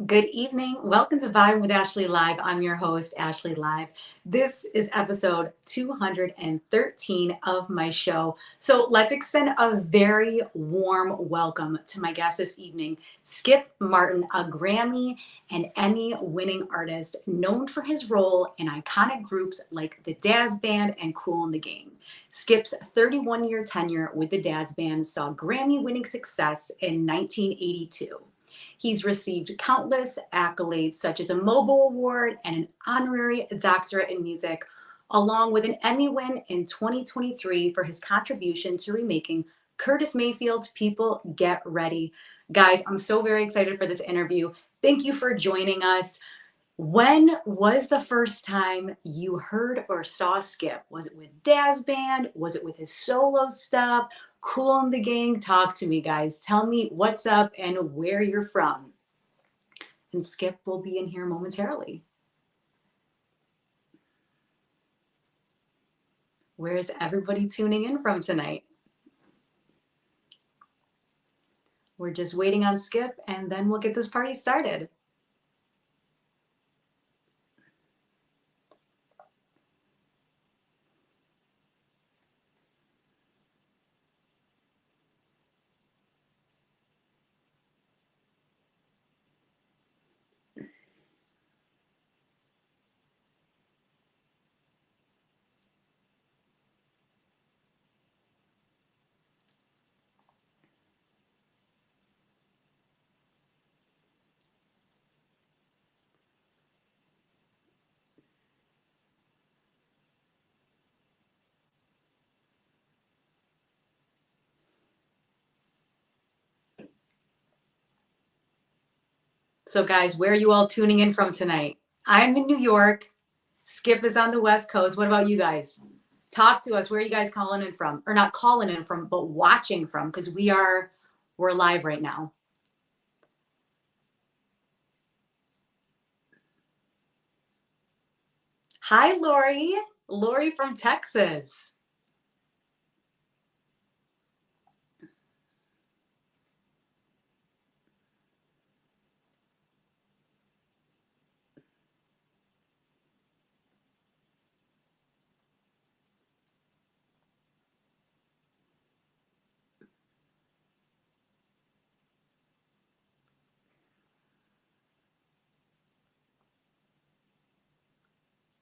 Good evening. Welcome to Vibin with Ashley Live. I'm your host, Ashley Live. This is episode 213 of my show. So let's extend a very warm welcome to my guest this evening, Skip Martin, a Grammy and Emmy winning artist known for his role in iconic groups like the Dazz Band and Kool and the Gang. Skip's 31-year tenure with the Dazz Band saw Grammy winning success in 1982. He's received countless accolades, such as a Mobile Award and an honorary doctorate in music, along with an Emmy win in 2023 for his contribution to remaking Curtis Mayfield's People Get Ready. Guys, I'm so very excited for this interview. Thank you for joining us. When was the first time you heard or saw Skip? Was it with Dazz Band? Was it with his solo stuff? Kool and the Gang? Talk to me, guys. Tell me what's up and where you're from. And Skip will be in here momentarily. Where's everybody tuning in from tonight? We're just waiting on Skip, and then we'll get this party started. So, guys, where are you all tuning in from tonight? I'm in New York. Skip is on the West Coast. What about you guys? Talk to us. Where are you guys calling in from? Or not calling in from, but watching from, because we're live right now. Hi, Lori. Lori from Texas.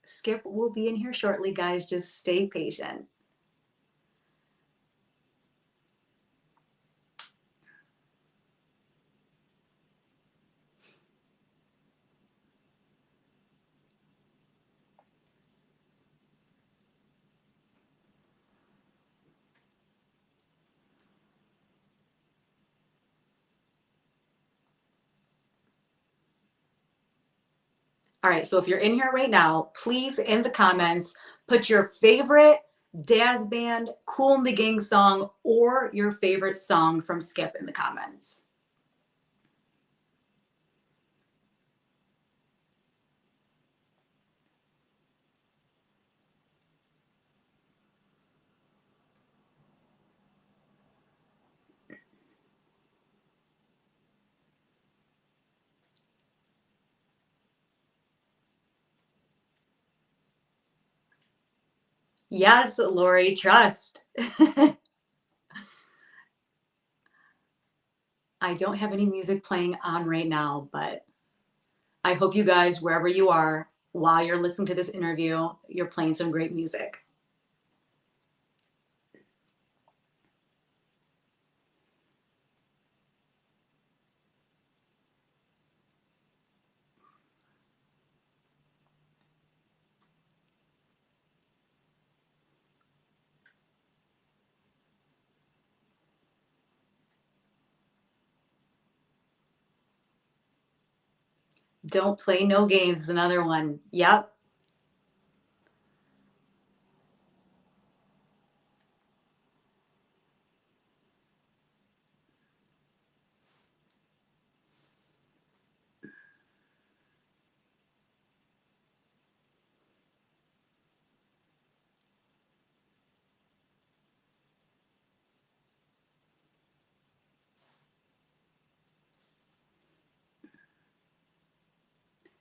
Skip will be in here shortly, guys. Just stay patient. All right, so if you're in here right now, please in the comments put your favorite Dazz Band, Kool and the Gang song, or your favorite song from Skip in the comments. Yes, Lori, trust. I don't have any music playing on right now, but I hope you guys, wherever you are, while you're listening to this interview, you're playing some great music. Don't play no games is another one. Yep.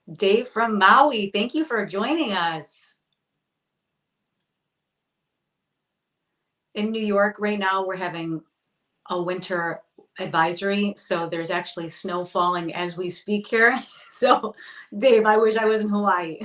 Dave from Maui, thank you for joining us. In New York right now, we're having a winter advisory, so there's actually snow falling as we speak here. So, Dave, I wish I was in Hawaii.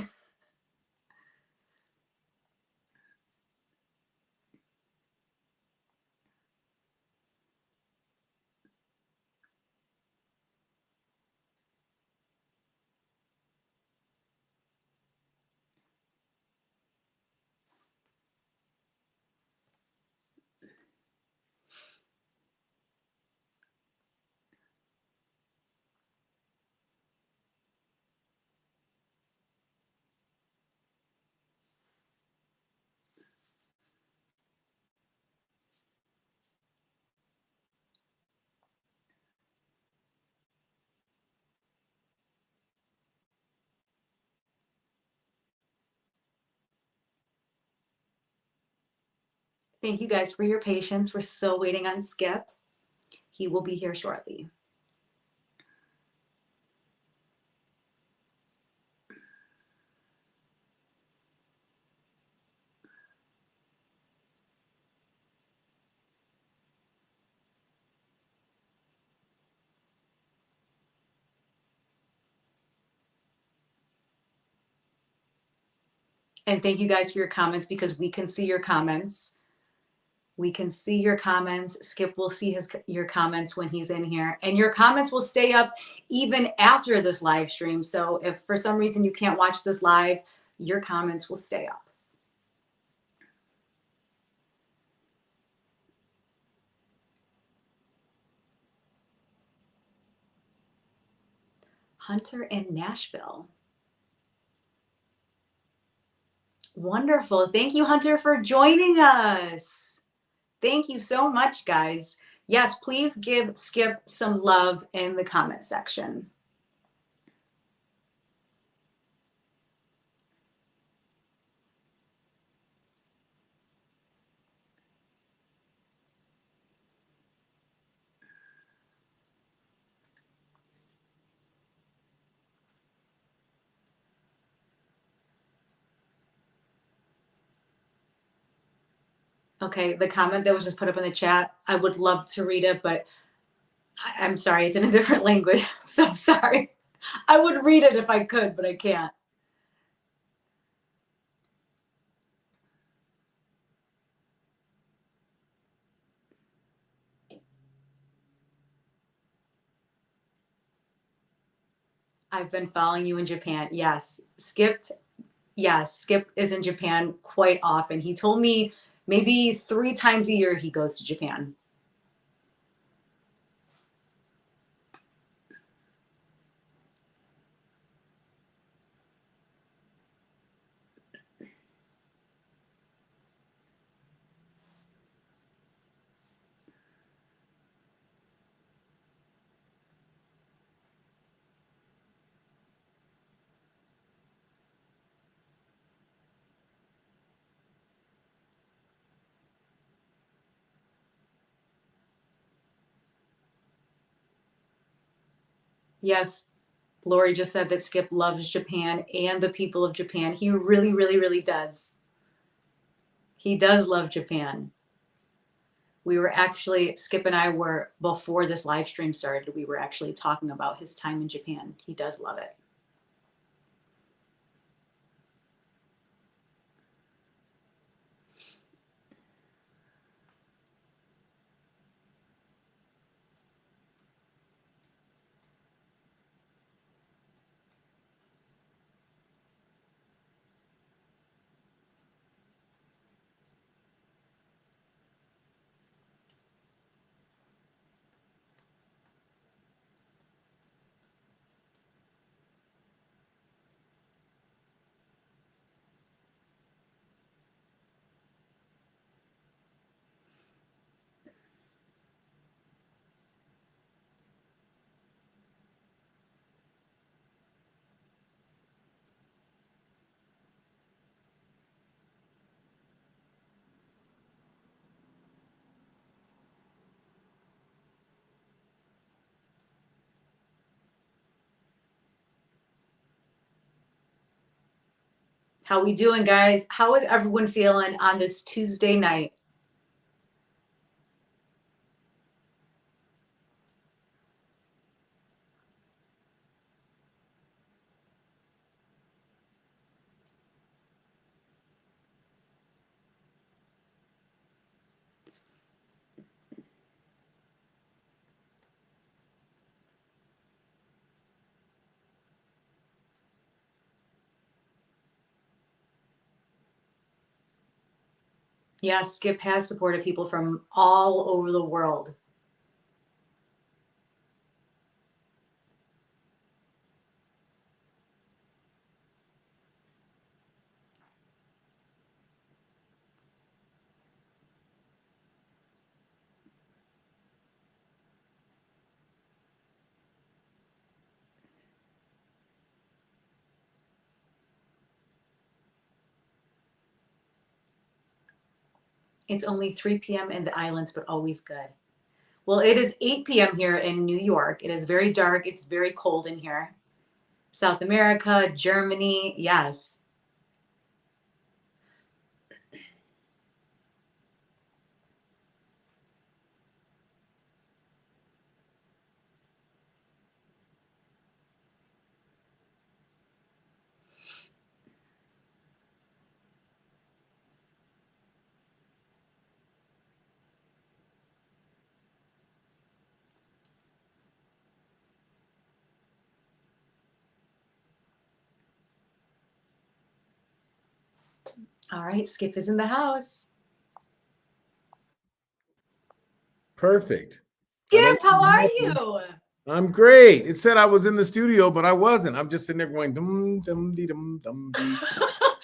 Thank you guys for your patience. We're still waiting on Skip. He will be here shortly. And thank you guys for your comments, because we can see your comments. We can see your comments. Skip will see your comments when he's in here. And your comments will stay up even after this live stream. So if for some reason you can't watch this live, your comments will stay up. Hunter in Nashville. Wonderful. Thank you, Hunter, for joining us. Thank you so much, guys. Yes, please give Skip some love in the comment section. Okay, the comment that was just put up in the chat, I would love to read it, but I'm sorry, it's in a different language. So sorry. I would read it if I could, but I can't. I've been following you in Japan. Yes. Skip is in Japan quite often. He told me maybe 3 times a year he goes to Japan. Yes, Lori just said that Skip loves Japan and the people of Japan. He really, really, really does. He does love Japan. We were actually, Skip and I were, before this live stream started, we were actually talking about his time in Japan. He does love it. How we doing, guys? How is everyone feeling on this Tuesday night? Yes, Skip has supported people from all over the world. It's only 3 p.m. in the islands, but always good. Well, it is 8 p.m. here in New York. It is very dark. It's very cold in here. South America, Germany, yes. All right, Skip is in the house. Perfect. Skip, how are you? I'm great. It said I was in the studio, but I wasn't. I'm just sitting there going dum dum dee dum dum dee.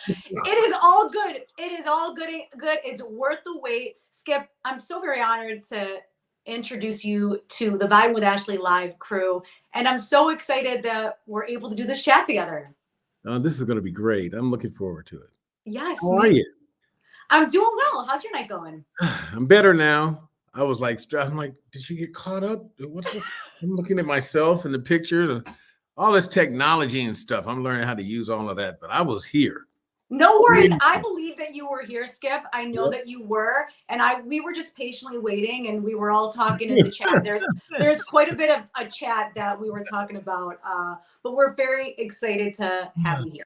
It is all good. It is all good. Good. It's worth the wait. Skip, I'm so very honored to introduce you to the Vibin with Ashley live crew, and I'm so excited that we're able to do this chat together. This is going to be great. I'm looking forward to it. Yes. How are you? I'm doing well. How's your night going? I'm better now. I was like, I'm like, did she get caught up? I'm looking at myself and the pictures and all this technology and stuff. I'm learning how to use all of that, but I was here. No worries. I believe that you were here, Skip. I know that you were, and we were just patiently waiting, and we were all talking in the chat. There's quite a bit of a chat that we were talking about, but we're very excited to have you here.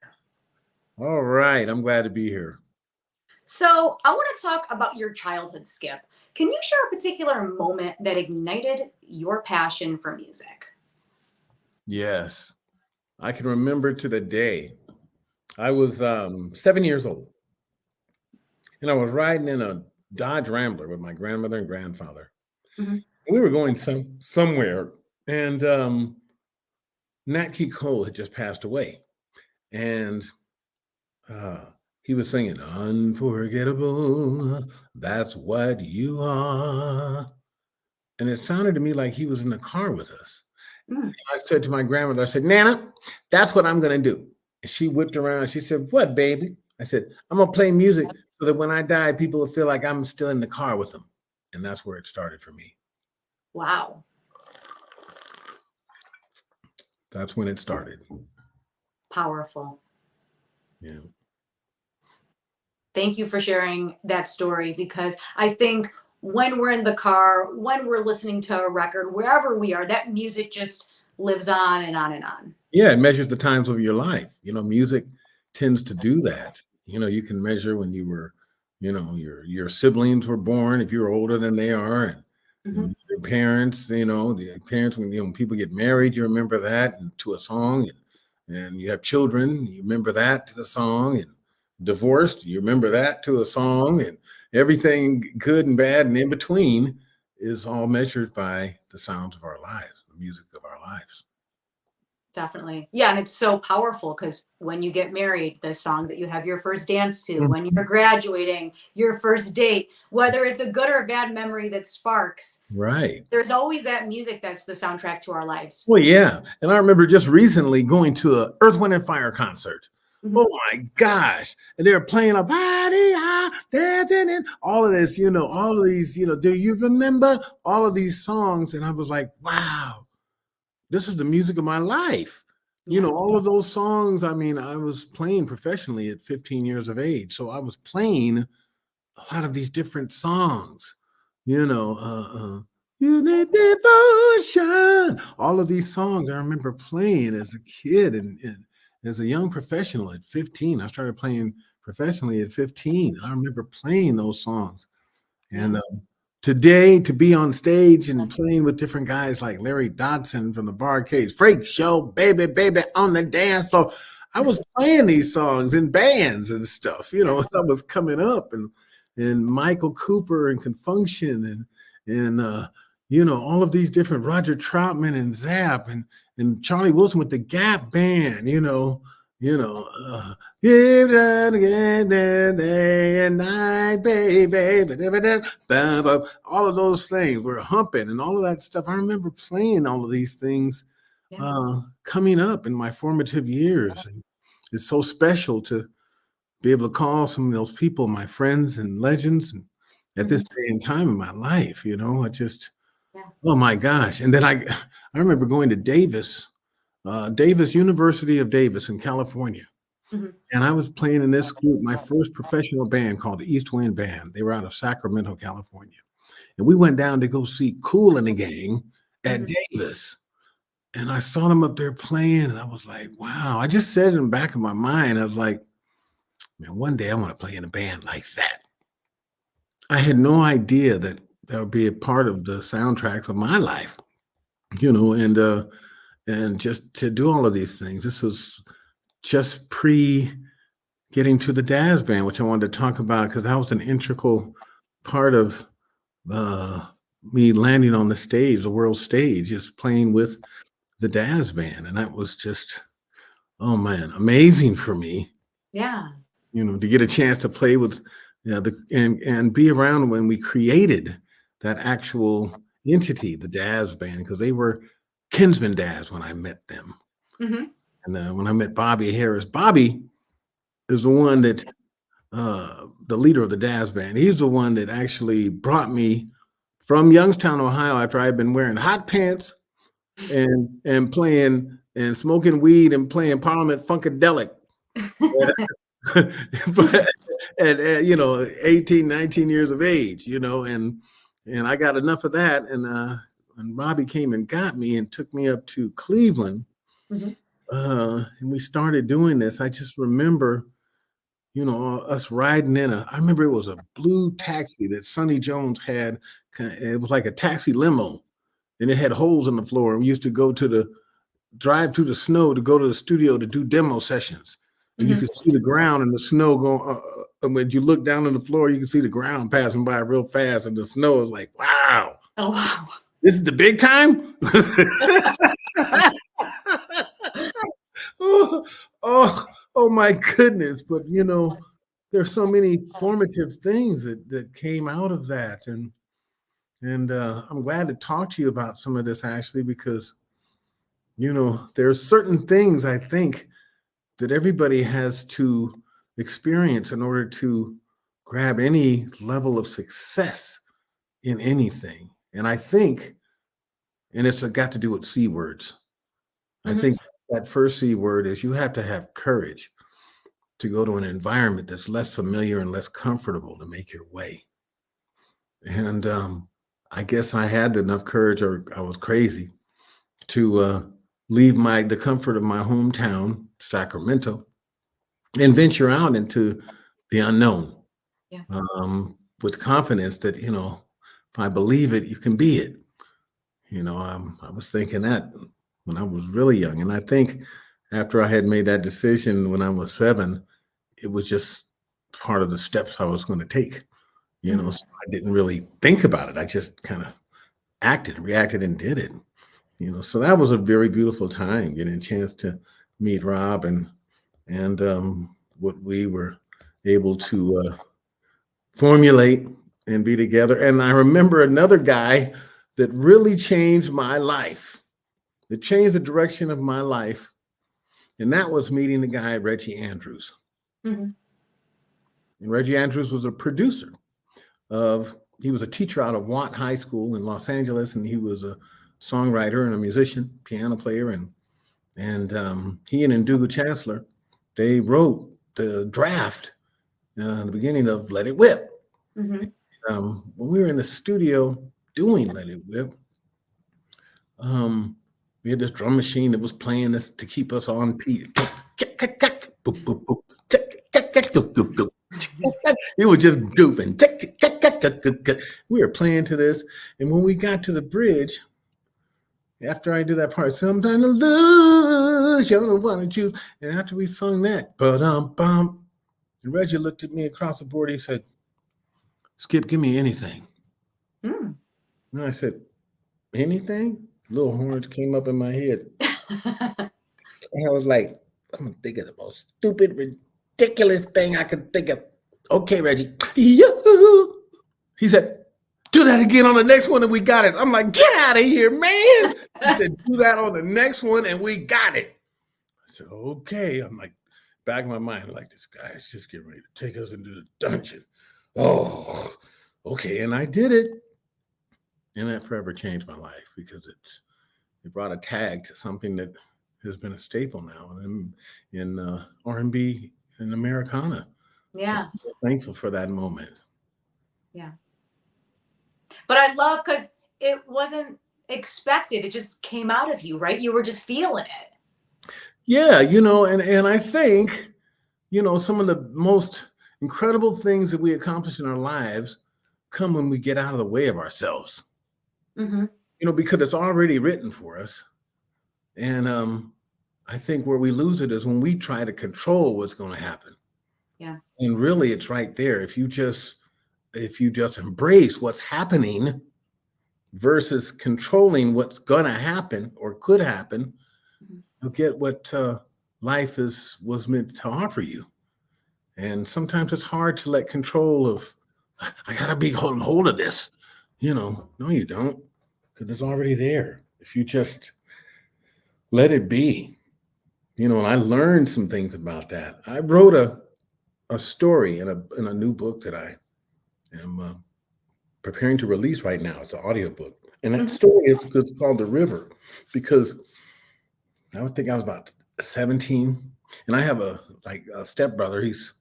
All right, I'm glad to be here. So I want to talk about your childhood, Skip. Can you share a particular moment that ignited your passion for music? Yes, I can remember to the day. I was 7 years old, and I was riding in a Dodge Rambler with my grandmother and grandfather. Mm-hmm. We were going somewhere, and Nat King Cole had just passed away, and he was singing "Unforgettable, that's what you are," and it sounded to me like he was in the car with us. Mm. I said to my grandmother, I said, "Nana, that's what I'm going to do." And she whipped around. She said, "What, baby?" I said, "I'm going to play music so that when I die, people will feel like I'm still in the car with them." And that's where it started for me. Wow. That's when it started. Powerful. Yeah. Thank you for sharing that story, because I think when we're in the car, when we're listening to a record, wherever we are, that music just lives on and on and on. Yeah, it measures the times of your life. Music tends to do that. You can measure when you were, your siblings were born, if you were older than they are, and Mm-hmm. your parents, the parents, when people get married, you remember that and to a song, and you have children, you remember that to the song, and divorced, you remember that to a song, and everything good and bad and in between is all measured by the sounds of our lives, the music of our lives. Definitely. Yeah. And it's so powerful because when you get married, the song that you have your first dance to, when you're graduating, your first date, whether it's a good or bad memory that sparks, Right. There's always that music that's the soundtrack to our lives. Well, yeah. And I remember just recently going to a Earth, Wind and Fire concert. Mm-hmm. Oh my gosh. And they were playing a body, dancing, and all of this, all of these, do you remember all of these songs? And I was like, wow. This is the music of my life. You Yeah. know, all of those songs, I mean, I was playing professionally at 15 years of age. So I was playing a lot of these different songs, you know, you need devotion. All of these songs I remember playing as a kid and as a young professional at 15. I started playing professionally at 15. I remember playing those songs. Yeah. And today, to be on stage and playing with different guys like Larry Dodson from the Barcades, Freak Show, Baby, Baby on the Dance Floor. I was playing these songs in bands and stuff, you know, as I was coming up, and Michael Cooper and Confunction and you know, all of these different Roger Troutman and Zapp and Charlie Wilson with the Gap Band, you know, give that again, day and night, baby. All of those things were humping and all of that stuff. I remember playing all of these things coming up in my formative years. And it's so special to be able to call some of those people my friends and legends and at this day and time in my life, you know, I just, oh my gosh. And then I remember going to Davis, University of Davis in California. Mhm. And I was playing in this group, my first professional band called the East Wind Band. They were out of Sacramento, California. And we went down to go see Kool and the Gang at Davis. And I saw them up there playing, and I was like, wow. I just said in the back of my mind, I was like, man, one day I want to play in a band like that. I had no idea that that would be a part of the soundtrack of my life, you know, and just to do all of these things. This was just pre getting to the Dazz Band, which I wanted to talk about because that was an integral part of me landing on the stage, the world stage, is playing with the Dazz Band, and that was just, oh man, amazing for me. Yeah. You know, to get a chance to play with, you know, and be around when we created that actual entity, the Dazz Band, because they were Kinsman Dazz when I met them. Mhm. And when I met Bobby Harris, Bobby is the one that, the leader of the Dazz Band, he's the one that actually brought me from Youngstown, Ohio, after I had been wearing hot pants and playing and smoking weed and playing Parliament Funkadelic. But at you know, 18, 19 years of age, you know, and I got enough of that. And Robbie came and got me and took me up to Cleveland. Mhm. And we started doing this. I just remember, you know, us riding I remember it was a blue taxi that Sonny Jones had. It was like a taxi limo, and it had holes in the floor. And we used to go to drive through the snow to go to the studio to do demo sessions. And you Mhm. could see the ground and the snow going. And when you look down on the floor, you can see the ground passing by real fast, and the snow is like, wow, Oh wow. this is the big time. oh, oh my goodness! But you know, there's so many formative things that came out of that, and I'm glad to talk to you about some of this, Ashley, because you know, there's certain things I think that everybody has to experience in order to grab any level of success in anything. And I think, and it's got to do with C words. I Mhm. think that first C word is you have to have courage to go to an environment that's less familiar and less comfortable to make your way. And I guess I had enough courage, or I was crazy, to leave the comfort of my hometown, Sacramento, and venture out into the unknown Yeah. with confidence that, you know, if I believe it, you can be it. You know, I was thinking that when I was really young. And I think after I had made that decision when I was 7, it was just part of the steps I was going to take. You know, Mhm. so I didn't really think about it. I just kind of acted, reacted, and did it. You know, so that was a very beautiful time getting a chance to meet Rob and what we were able to formulate and be together. And I remember another guy that really changed my life, that changed the direction of my life. And that was meeting the guy, Reggie Andrews. Mhm. And Reggie Andrews was a producer he was a teacher out of Watt High School in Los Angeles. And he was a songwriter and a musician, piano player. And he and Ndugu Chancellor, they wrote the draft the beginning of Let It Whip. Mhm. When we were in the studio doing Let It Whip, we had this drum machine that was playing this to keep us on beat. It was just goofing. We were playing to this, and when we got to the bridge, after I did that part, sometimes to lose, you don't want to choose. And after we sung that, bum, and Reggie looked at me across the board. He said, "Skip, give me anything." Mm. And I said, "Anything?" Little horns came up in my head. And I was like, I'm gonna think of the most stupid, ridiculous thing I could think of. Okay, Reggie. Yoo-hoo. He said, "Do that again on the next one and we got it." I'm like, "Get out of here, man." He said, "Do that on the next one and we got it." I said, "Okay." I'm like, back in my mind, like, this guy is just getting ready to take us into the dungeon. Oh, okay. And I did it. And that forever changed my life because it brought a tag to something that has been a staple now in R&B and Americana. Yeah. So I'm thankful for that moment. Yeah. But I love because it wasn't expected. It just came out of you, right? You were just feeling it. Yeah, and I think, some of the most incredible things that we accomplish in our lives come when we get out of the way of ourselves. Mm-hmm. Because it's already written for us. And I think where we lose it is when we try to control what's going to happen. Yeah. And really, it's right there. If you just embrace what's happening versus controlling what's going to happen or could happen, you'll get what life was meant to offer you. And sometimes it's hard to let control of, I got to be holding hold of this. No, you don't, because it's already there. If you just let it be, and I learned some things about that. I wrote a story in a new book that I am preparing to release right now. It's an audiobook. And that story is called The River, because I would think I was about 17, and I have a stepbrother. He's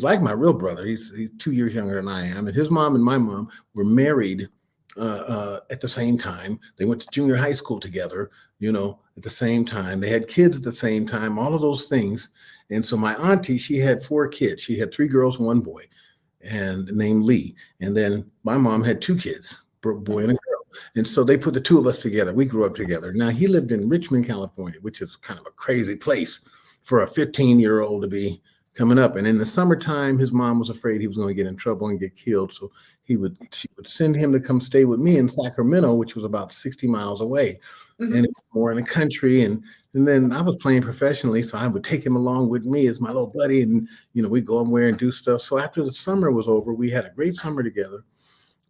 like my real brother. He's 2 years younger than I am. And his mom and my mom were married at the same time. They went to junior high school together, at the same time. They had kids at the same time, all of those things. And so my auntie, she had 4 kids. She had 3 girls, 1 boy, and named Lee. And then my mom had 2 kids, a boy and a girl. And so they put the 2 of us together. We grew up together. Now, he lived in Richmond, California, which is kind of a crazy place for a 15-year-old to be coming up. And in the summertime, his mom was afraid he was going to get in trouble and get killed. So she would send him to come stay with me in Sacramento, which was about 60 miles away. Mm-hmm. And it was more in the country. And then I was playing professionally, so I would take him along with me as my little buddy. And, we'd go somewhere and do stuff. So after the summer was over, we had a great summer together.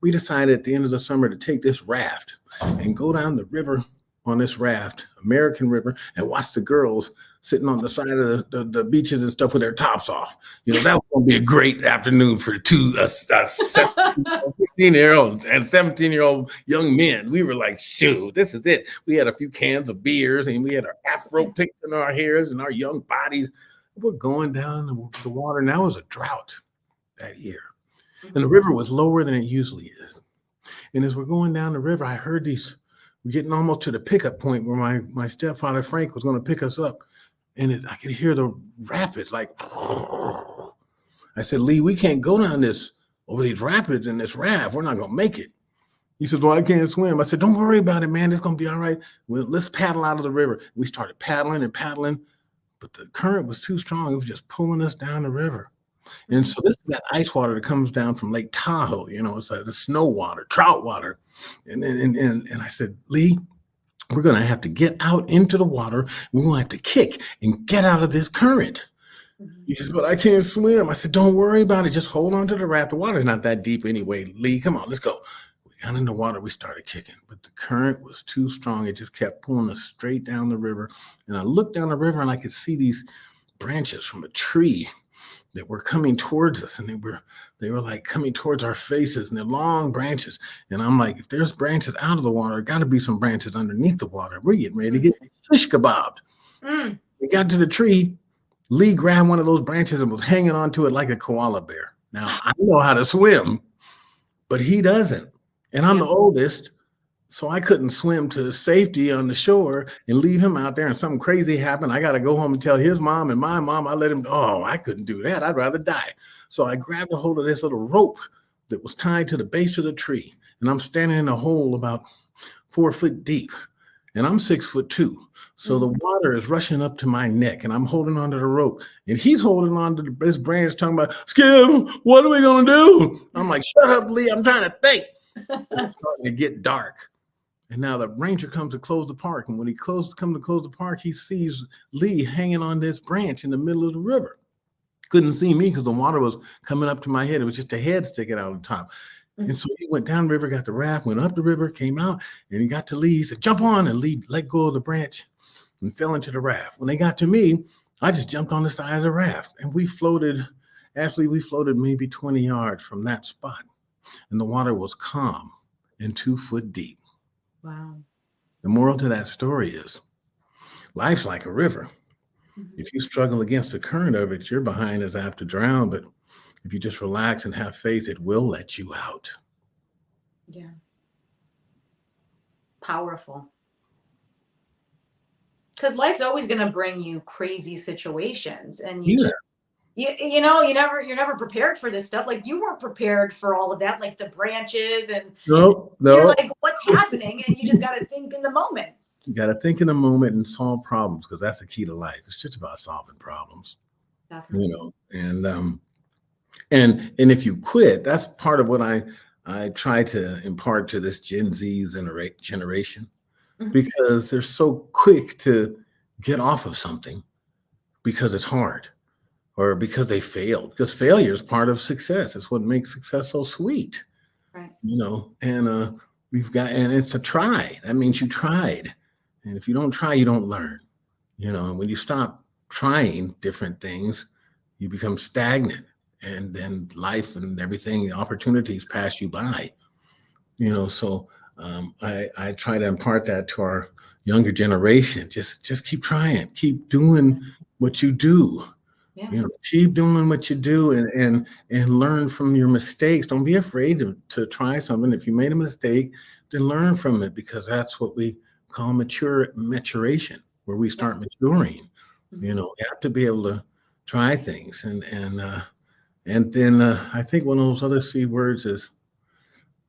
We decided at the end of the summer to take this raft and go down the river on this raft, American River, and watch the girls sitting on the side of the beaches and stuff with their tops off. That was going to be a great afternoon for 16-year-olds and 17-year-old young men. We were like, shoot, this is it. We had a few cans of beers and we had our afro picks in our hairs and our young bodies. We're going down the water, and that was a drought that year. And the river was lower than it usually is. And as we're going down the river, I heard we're getting almost to the pickup point where my stepfather, Frank, was going to pick us up. And I could hear the rapids, like, I said, Lee, we can't go down over these rapids in this raft. We're not going to make it. He says, well, I can't swim. I said, don't worry about it, man. It's going to be all right. Well, let's paddle out of the river. We started paddling, but the current was too strong. It was just pulling us down the river. And so this is that ice water that comes down from Lake Tahoe. It's like the snow water, trout water. And I said, Lee, we're going to have to get out into the water. We're going to have to kick and get out of this current. He says, but I can't swim. I said, don't worry about it. Just hold on to the raft. The water's not that deep anyway. Lee, come on, let's go. We got in the water. We started kicking, but the current was too strong. It just kept pulling us straight down the river. And I looked down the river and I could see these branches from a tree that were coming towards us, and they were like coming towards our faces, and they're long branches. And I'm like, if there's branches out of the water, got to be some branches underneath the water. We're getting ready to get shish kebabbed. We got to the tree. Lee grabbed one of those branches and was hanging onto it like a koala bear. Now, I know how to swim, but he doesn't. And I'm the oldest, so I couldn't swim to safety on the shore and leave him out there and something crazy happened. I got to go home and tell his mom and my mom. I let him, I couldn't do that. I'd rather die. So I grabbed a hold of this little rope that was tied to the base of the tree. And I'm standing in a hole about 4 foot deep. And I'm 6'2". So the water is rushing up to my neck and I'm holding onto the rope and he's holding onto this branch talking about, Skip, what are we going to do? I'm like, shut up, Lee. I'm trying to think. It's starting to get dark. And now the ranger comes to close the park. And when he comes to close the park, he sees Lee hanging on this branch in the middle of the river. Couldn't see me because the water was coming up to my head. It was just a head sticking out of the top. And so he went down the river, got the raft, went up the river, came out, and he got to Lee. He said, jump on. And Lee let go of the branch and fell into the raft. When they got to me, I just jumped on the side of the raft. And we floated maybe 20 yards from that spot. And the water was calm and 2 foot deep. Wow. The moral to that story is life's like a river. If you struggle against the current of it, your behind is apt to drown. But if you just relax and have faith, it will let you out. Yeah. Powerful. Because life's always going to bring you crazy situations, and you just, you're never prepared for this stuff. Like, you weren't prepared for all of that, like the branches, and no. You're like, what's happening? And you just got to think in the moment. You got to think in the moment and solve problems, because that's the key to life. It's just about solving problems. Definitely. And if you quit, that's part of what I try to impart to this Gen Z generation, because they're so quick to get off of something because it's hard or because they failed, because failure is part of success. It's what makes success so sweet, right? And it's a try. That means you tried. And if you don't try, you don't learn, and when you stop trying different things, you become stagnant. And then life and everything, opportunities pass you by, So I try to impart that to our younger generation. Just keep trying, keep doing what you do. Yeah. Keep doing what you do and learn from your mistakes. Don't be afraid to try something. If you made a mistake, then learn from it, because that's what we call maturation, where we start maturing. You have to be able to try things and then I think one of those other C words is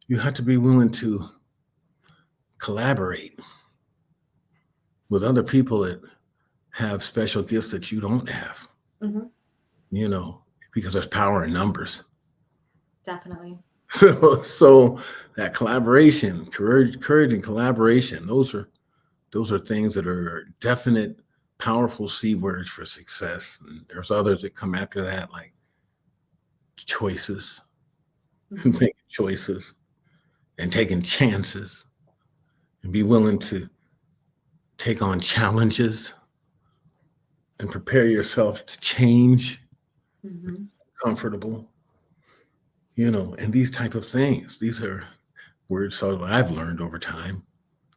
you have to be willing to collaborate with other people that have special gifts that you don't have, because there's power in numbers. Definitely. So that collaboration, courage and collaboration, those are things that are definite, powerful C words for success. And there's others that come after that, like choices, making choices and taking chances, and be willing to take on challenges and prepare yourself to change, comfortable, and these type of things. These are words that I've learned over time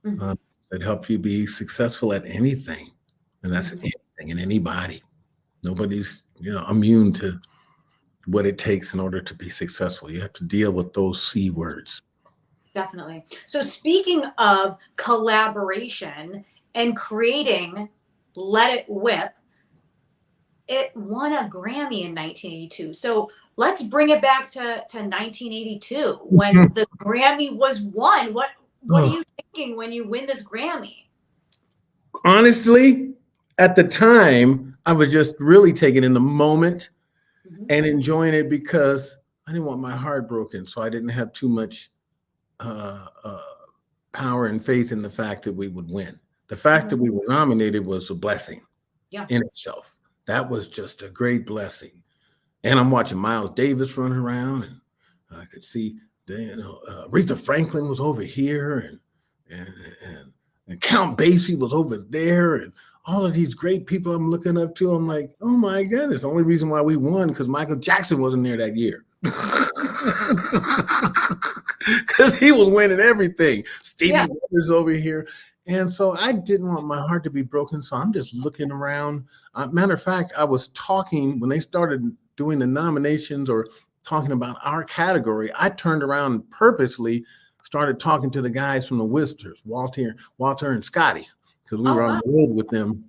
that help you be successful at anything. And that's anything and anybody. Nobody's, immune to what it takes in order to be successful. You have to deal with those C words. Definitely. So speaking of collaboration and creating Let It Whip, it won a Grammy in 1982. So let's bring it back to 1982 when the Grammy was won. What are you thinking when you win this Grammy? Honestly, at the time, I was just really taking in the moment and enjoying it, because I didn't want my heart broken. So I didn't have too much power and faith in the fact that we would win. The fact that we were nominated was a blessing in itself. That was just a great blessing. And I'm watching Miles Davis run around, and I could see Aretha Franklin was over here, and Count Basie was over there, and all of these great people I'm looking up to. I'm like, oh my goodness, the only reason why we won because Michael Jackson wasn't there that year. Because he was winning everything. Stevie Wonder's over here. And so I didn't want my heart to be broken. So I'm just looking around. Matter of fact, I was talking when they started doing the nominations or talking about our category. I turned around and purposely started talking to the guys from the Whispers, Walter and Scotty, because we Oh, were on wow. the road with them.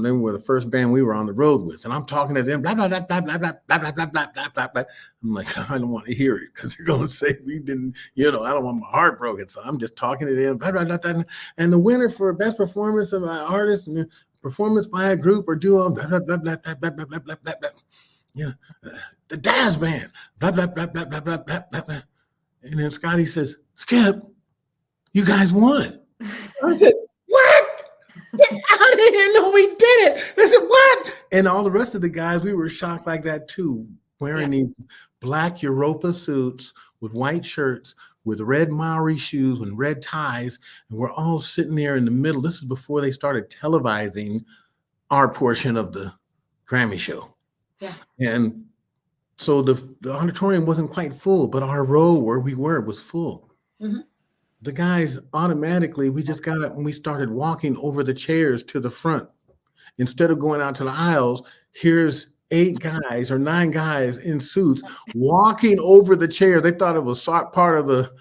They were the first band we were on the road with, and I'm talking to them, blah blah blah blah blah blah blah blah blah blah blah blah blah. I'm like, I don't want to hear it because they're going to say we didn't, I don't want my heart broken. So I'm just talking to them, blah blah blah blah. And the winner for best performance of an artist and performance by a group or duo, blah blah blah blah blah blah blah blah blah blah blah. The Dazz Band, blah blah blah blah blah blah blah blah blah. And then Scotty says, Skip, you guys won. I said, what? I didn't know we did it. I said, what? And all the rest of the guys, we were shocked like that too, wearing these black Europa suits with white shirts, with red Maori shoes and red ties. And we're all sitting there in the middle. This is before they started televising our portion of the Grammy show. Yeah. And so the auditorium wasn't quite full, but our row where we were was full. Mm-hmm. The guys automatically, we just got up and we started walking over the chairs to the front. Instead of going out to the aisles, here's 8 guys or 9 guys in suits walking over the chairs. They thought it was part of the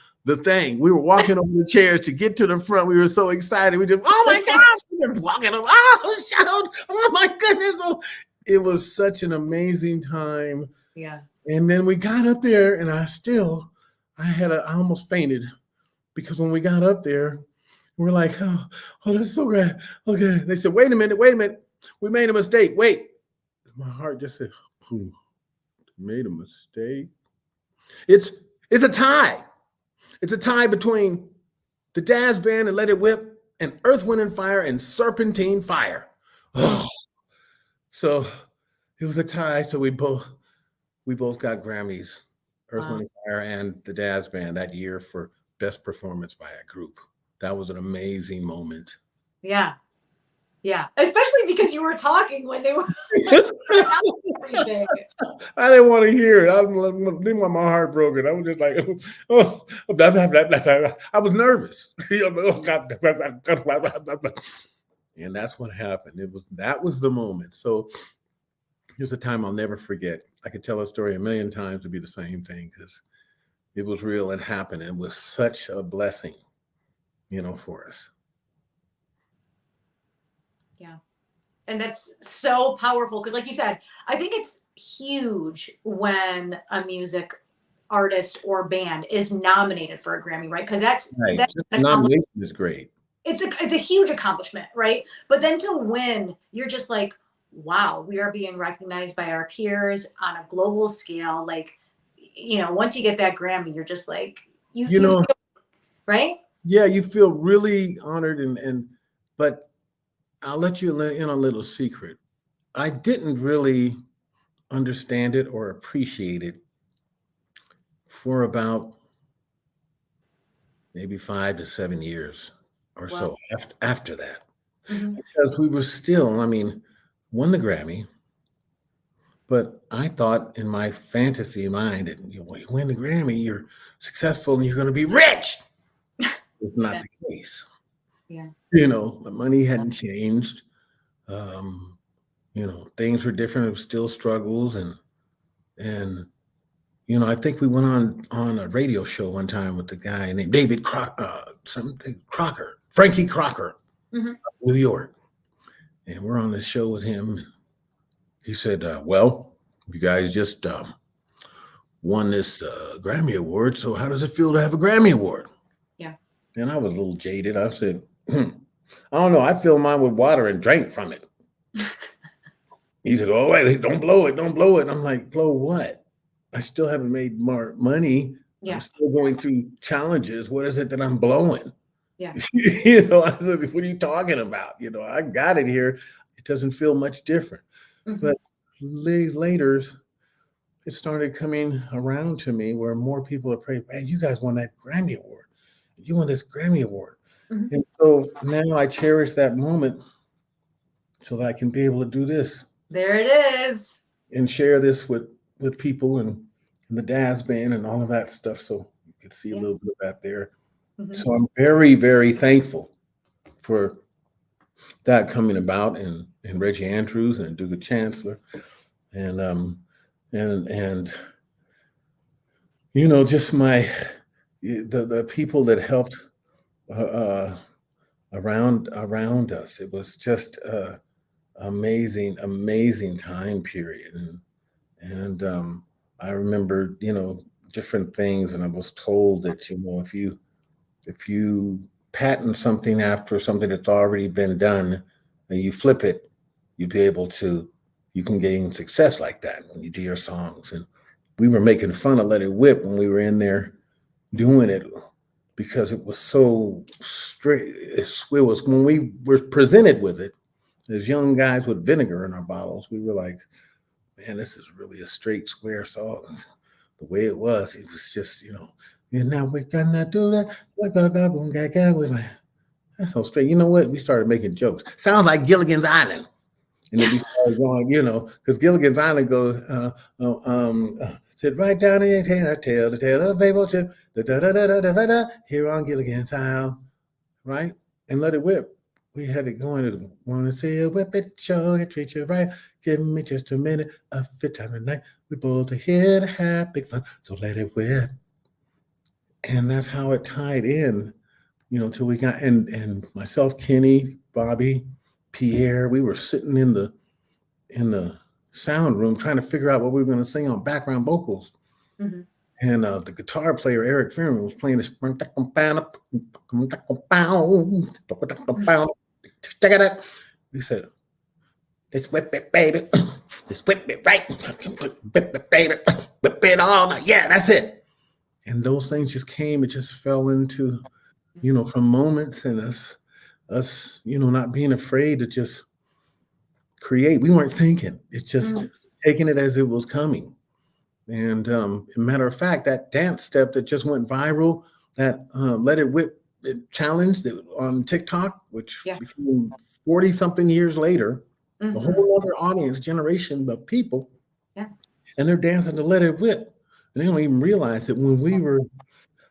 thing. We were walking over the chairs to get to the front. We were so excited. We just, oh my gosh, we were walking over. Oh, shout. Oh my goodness. Oh, it was such an amazing time. Yeah. And then we got up there and I almost fainted. Because when we got up there, we were like, oh, that's so great. Okay. They said, wait a minute. We made a mistake. Wait. My heart just said, made a mistake. It's a tie. It's a tie between the Dazz Band and Let It Whip and Earth, Wind & Fire and Serpentine Fire. Oh. So it was a tie. So we both got Grammys, Earth, Wind & Fire and the Dazz Band that year for best performance by a group. That was an amazing moment. Yeah. Yeah. Especially because you were talking when they were everything. I didn't want to hear it. I didn't want my heart broken. I was just like, oh, blah, blah, blah, blah, blah. I was nervous. And that's what happened. That was the moment. So here's a time I'll never forget. I could tell a story a million times to be the same thing because it was real and happened. It was such a blessing, for us. Yeah. And that's so powerful because like you said, I think it's huge when a music artist or band is nominated for a Grammy, right? Because that's nomination is great. It's a huge accomplishment, right? But then to win, you're just like, wow, we are being recognized by our peers on a global scale. Like, once you get that Grammy, you're just like, you feel, right? Yeah, you feel really honored but I'll let you in a little secret. I didn't really understand it or appreciate it for about maybe 5 to 7 years or so after that. Mm-hmm. Because we were still, won the Grammy. But I thought in my fantasy mind that you win the Grammy, you're successful and you're going to be rich. It's not the case. Yeah. The money hadn't changed. Things were different. It was still struggles. And I think we went on a radio show one time with the guy named David Frankie Crocker, mm-hmm. New York. And we're on the show with him. He said, well, you guys just won this Grammy Award. So how does it feel to have a Grammy Award? Yeah. And I was a little jaded. I said, I don't know. I filled mine with water and drank from it. He said, oh, wait, don't blow it. Don't blow it. I'm like, blow what? I still haven't made more money. Yeah. I'm still going through challenges. What is it that I'm blowing? Yeah. I said, what are you talking about? I got it here. It doesn't feel much different. Mm-hmm. But later, it started coming around to me where more people are praying, man, you guys won that Grammy Award. You won this Grammy Award. Mm-hmm. And so now I cherish that moment so that I can be able to do this. There it is. And share this with people and the Dazz Band and all of that stuff. So you can see a little bit of that there. Mm-hmm. So I'm very, very thankful for that coming about, and Reggie Andrews and Duga Chancellor, and and just the people that helped uh, uh, around us. It was just amazing time period, and I remember different things, and I was told that if you patent something after something that's already been done and you flip it, you can gain success like that when you do your songs. And we were making fun of Let It Whip when we were in there doing it, because it was so straight. It was when we were presented with it as young guys with vinegar in our bottles, we were like, man, this is really a straight square song. The way it was just, and now we're gonna do that. We're like, that's so straight. You know what? We started making jokes. Sounds like Gilligan's Island. And then we started going, because Gilligan's Island goes, sit right down in your tail, the tail of Babel, here on Gilligan's Island, right? And Let It Whip. We had it going to want to see a whip it, show it, treat you right. Give me just a minute of your time tonight. We both are here to have big fun, so let it whip. And that's how it tied in, till we got, and myself, Kenny, Bobby, Pierre, we were sitting in the sound room trying to figure out what we were going to sing on background vocals. Mm-hmm. And the guitar player, Eric Fearman, was playing this. We said, let's whip it, baby. Let's whip it right. Whip it, baby. Whip it all night. Yeah, that's it. And those things just came. It just fell into, from moments, and us, not being afraid to just create. We weren't thinking. It's just taking it as it was coming. And matter of fact, that dance step that just went viral, that Let It Whip challenge on TikTok, which became 40 something years later, a whole other audience generation of people, and they're dancing to Let It Whip. And they don't even realize that when I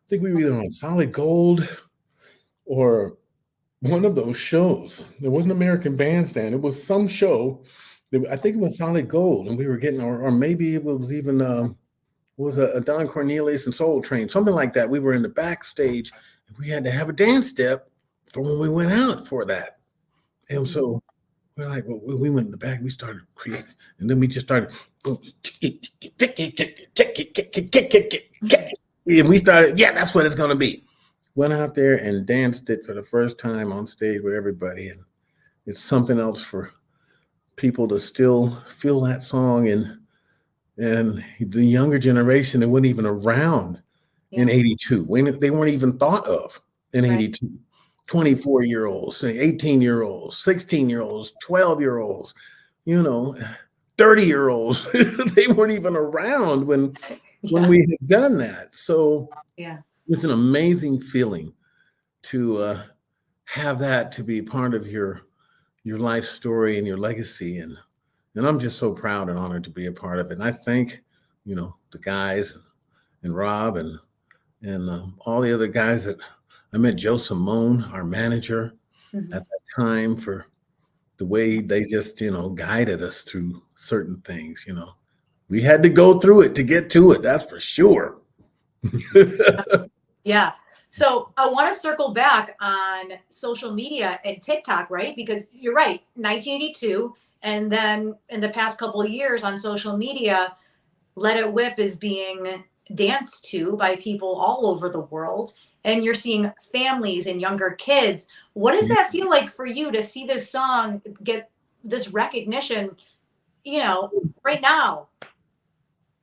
think we were either on Solid Gold or one of those shows. It wasn't American Bandstand. It was some show. I think it was Solid Gold, and we were getting, or maybe it was even a Don Cornelius and Soul Train, something like that. We were in the backstage, and we had to have a dance step for when we went out for that. And so we're like, well, we went in the back, we started creating, and then we just started, and we started, that's what it's going to be. Went out there and danced it for the first time on stage with everybody. And it's something else for people to still feel that song. And the younger generation that wasn't even around in 82, when they weren't even thought of in 82, 24-year-olds, 18-year-olds, 16-year-olds, 12-year-olds, 30-year-olds, they weren't even around when we had done that. So it's an amazing feeling to have that to be part of your life story and your legacy, and I'm just so proud and honored to be a part of it. And I thank the guys and Rob and all the other guys that I met. Joe Simone, our manager at that time, for the way they just guided us through certain things. We had to go through it to get to it. That's for sure. Yeah. So I want to circle back on social media and TikTok, right? Because you're right, 1982. And then in the past couple of years on social media, Let It Whip is being danced to by people all over the world. And you're seeing families and younger kids. What does that feel like for you to see this song get this recognition, right now?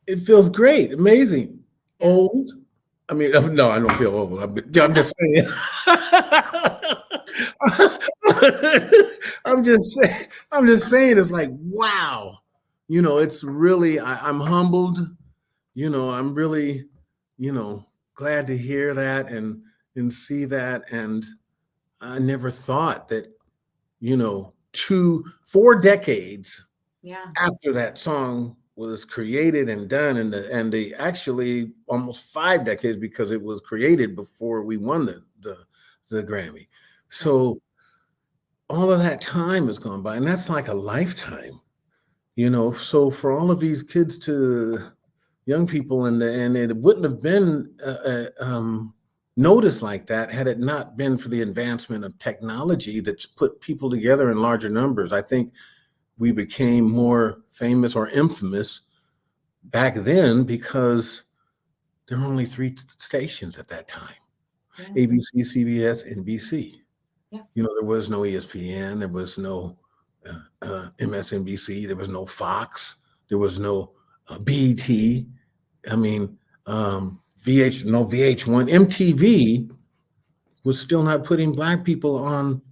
It feels great. Amazing. Old. I mean, no, I don't feel old. I'm just saying. I'm just saying. It's like, wow. It's really. I'm humbled. I'm really, glad to hear that and see that. And I never thought that, 4 decades after that song was created and done, and the actually almost 5 decades, because it was created before we won the Grammy. So all of that time has gone by, and that's like a lifetime, So for all of these kids to young people, and it wouldn't have been noticed like that had it not been for the advancement of technology that's put people together in larger numbers. I think we became more famous or infamous back then because there were only three stations at that time: ABC, CBS, NBC. Yeah. There was no ESPN, there was no MSNBC, there was no Fox, there was no BET. I mean, no VH1. MTV was still not putting Black people on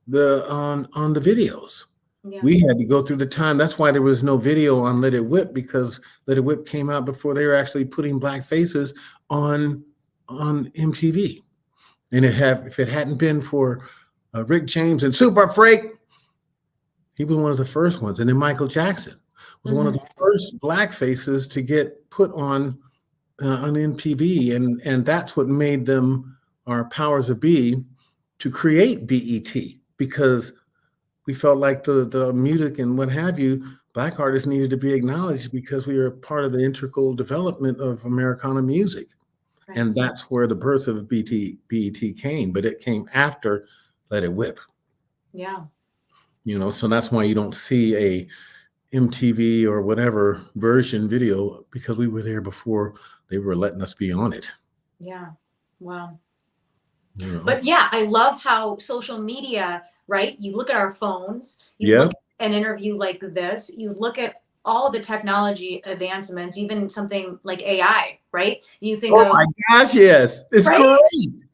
the videos. Yeah. We had to go through the time. That's why there was no video on Let It Whip, because Let It Whip came out before they were actually putting Black faces on MTV. And if it hadn't been for Rick James and Super Freak, he was one of the first ones. And then Michael Jackson was one of the first Black faces to get put on MTV, and that's what made them our powers that be to create BET, because we felt like the music and what have you, Black artists needed to be acknowledged because we were part of the integral development of Americana music. Right. And that's where the birth of BET came, but it came after Let It Whip. Yeah. So that's why you don't see a MTV or whatever version video, because we were there before they were letting us be on it. Yeah. Wow. But yeah, I love how social media, right? You look at our phones, you look at an interview like this, you look at all the technology advancements, even something like AI, right? You think, oh my gosh, yes, it's great.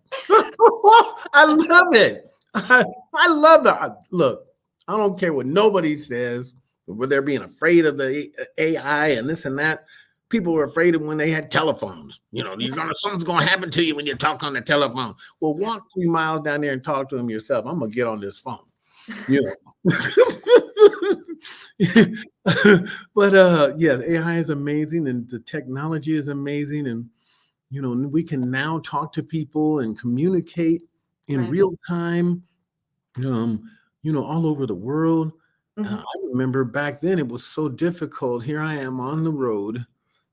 I love it. I love that. Look, I don't care what nobody says, whether they're being afraid of the AI and this and that. People were afraid of when they had telephones. Something's gonna happen to you when you talk on the telephone. Well, walk 3 miles down there and talk to them yourself. I'm gonna get on this phone. But yes, AI is amazing, and the technology is amazing, and we can now talk to people and communicate in real time, all over the world. I remember back then it was so difficult. Here I am on the road.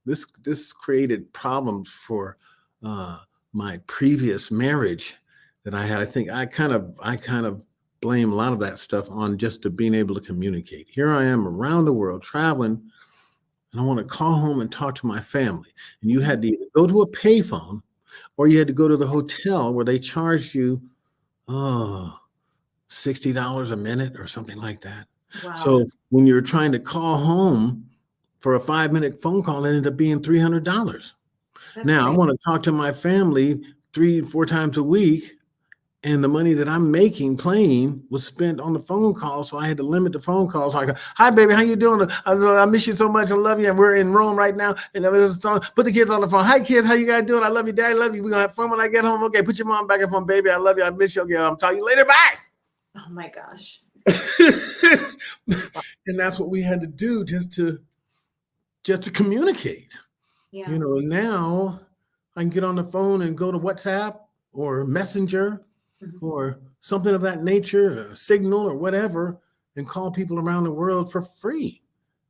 This created problems for my previous marriage that I had. I think I kind of blame a lot of that stuff on just being able to communicate. Here I am around the world traveling, and I want to call home and talk to my family. And you had to either go to a payphone, or you had to go to the hotel where they charged you $60 a minute or something like that. Wow. So when you're trying to call home for a 5-minute phone call, it ended up being $300. Now I want to talk to my family 3-4 times a week, and the money that I'm making playing was spent on the phone call, so I had to limit the phone calls. I go, "Hi, baby, how you doing? I miss you so much. I love you. And we're in Rome right now. And I was put the kids on the phone. Hi, kids, how you guys doing? I love you, Dad. I love you. We're gonna have fun when I get home. Okay, put your mom back on phone, baby. I love you. I miss you. Okay, I'll talk to you later. Bye." Oh my gosh. And that's what we had to do just to communicate. Yeah. Now I can get on the phone and go to WhatsApp or Messenger or something of that nature, Signal or whatever, and call people around the world for free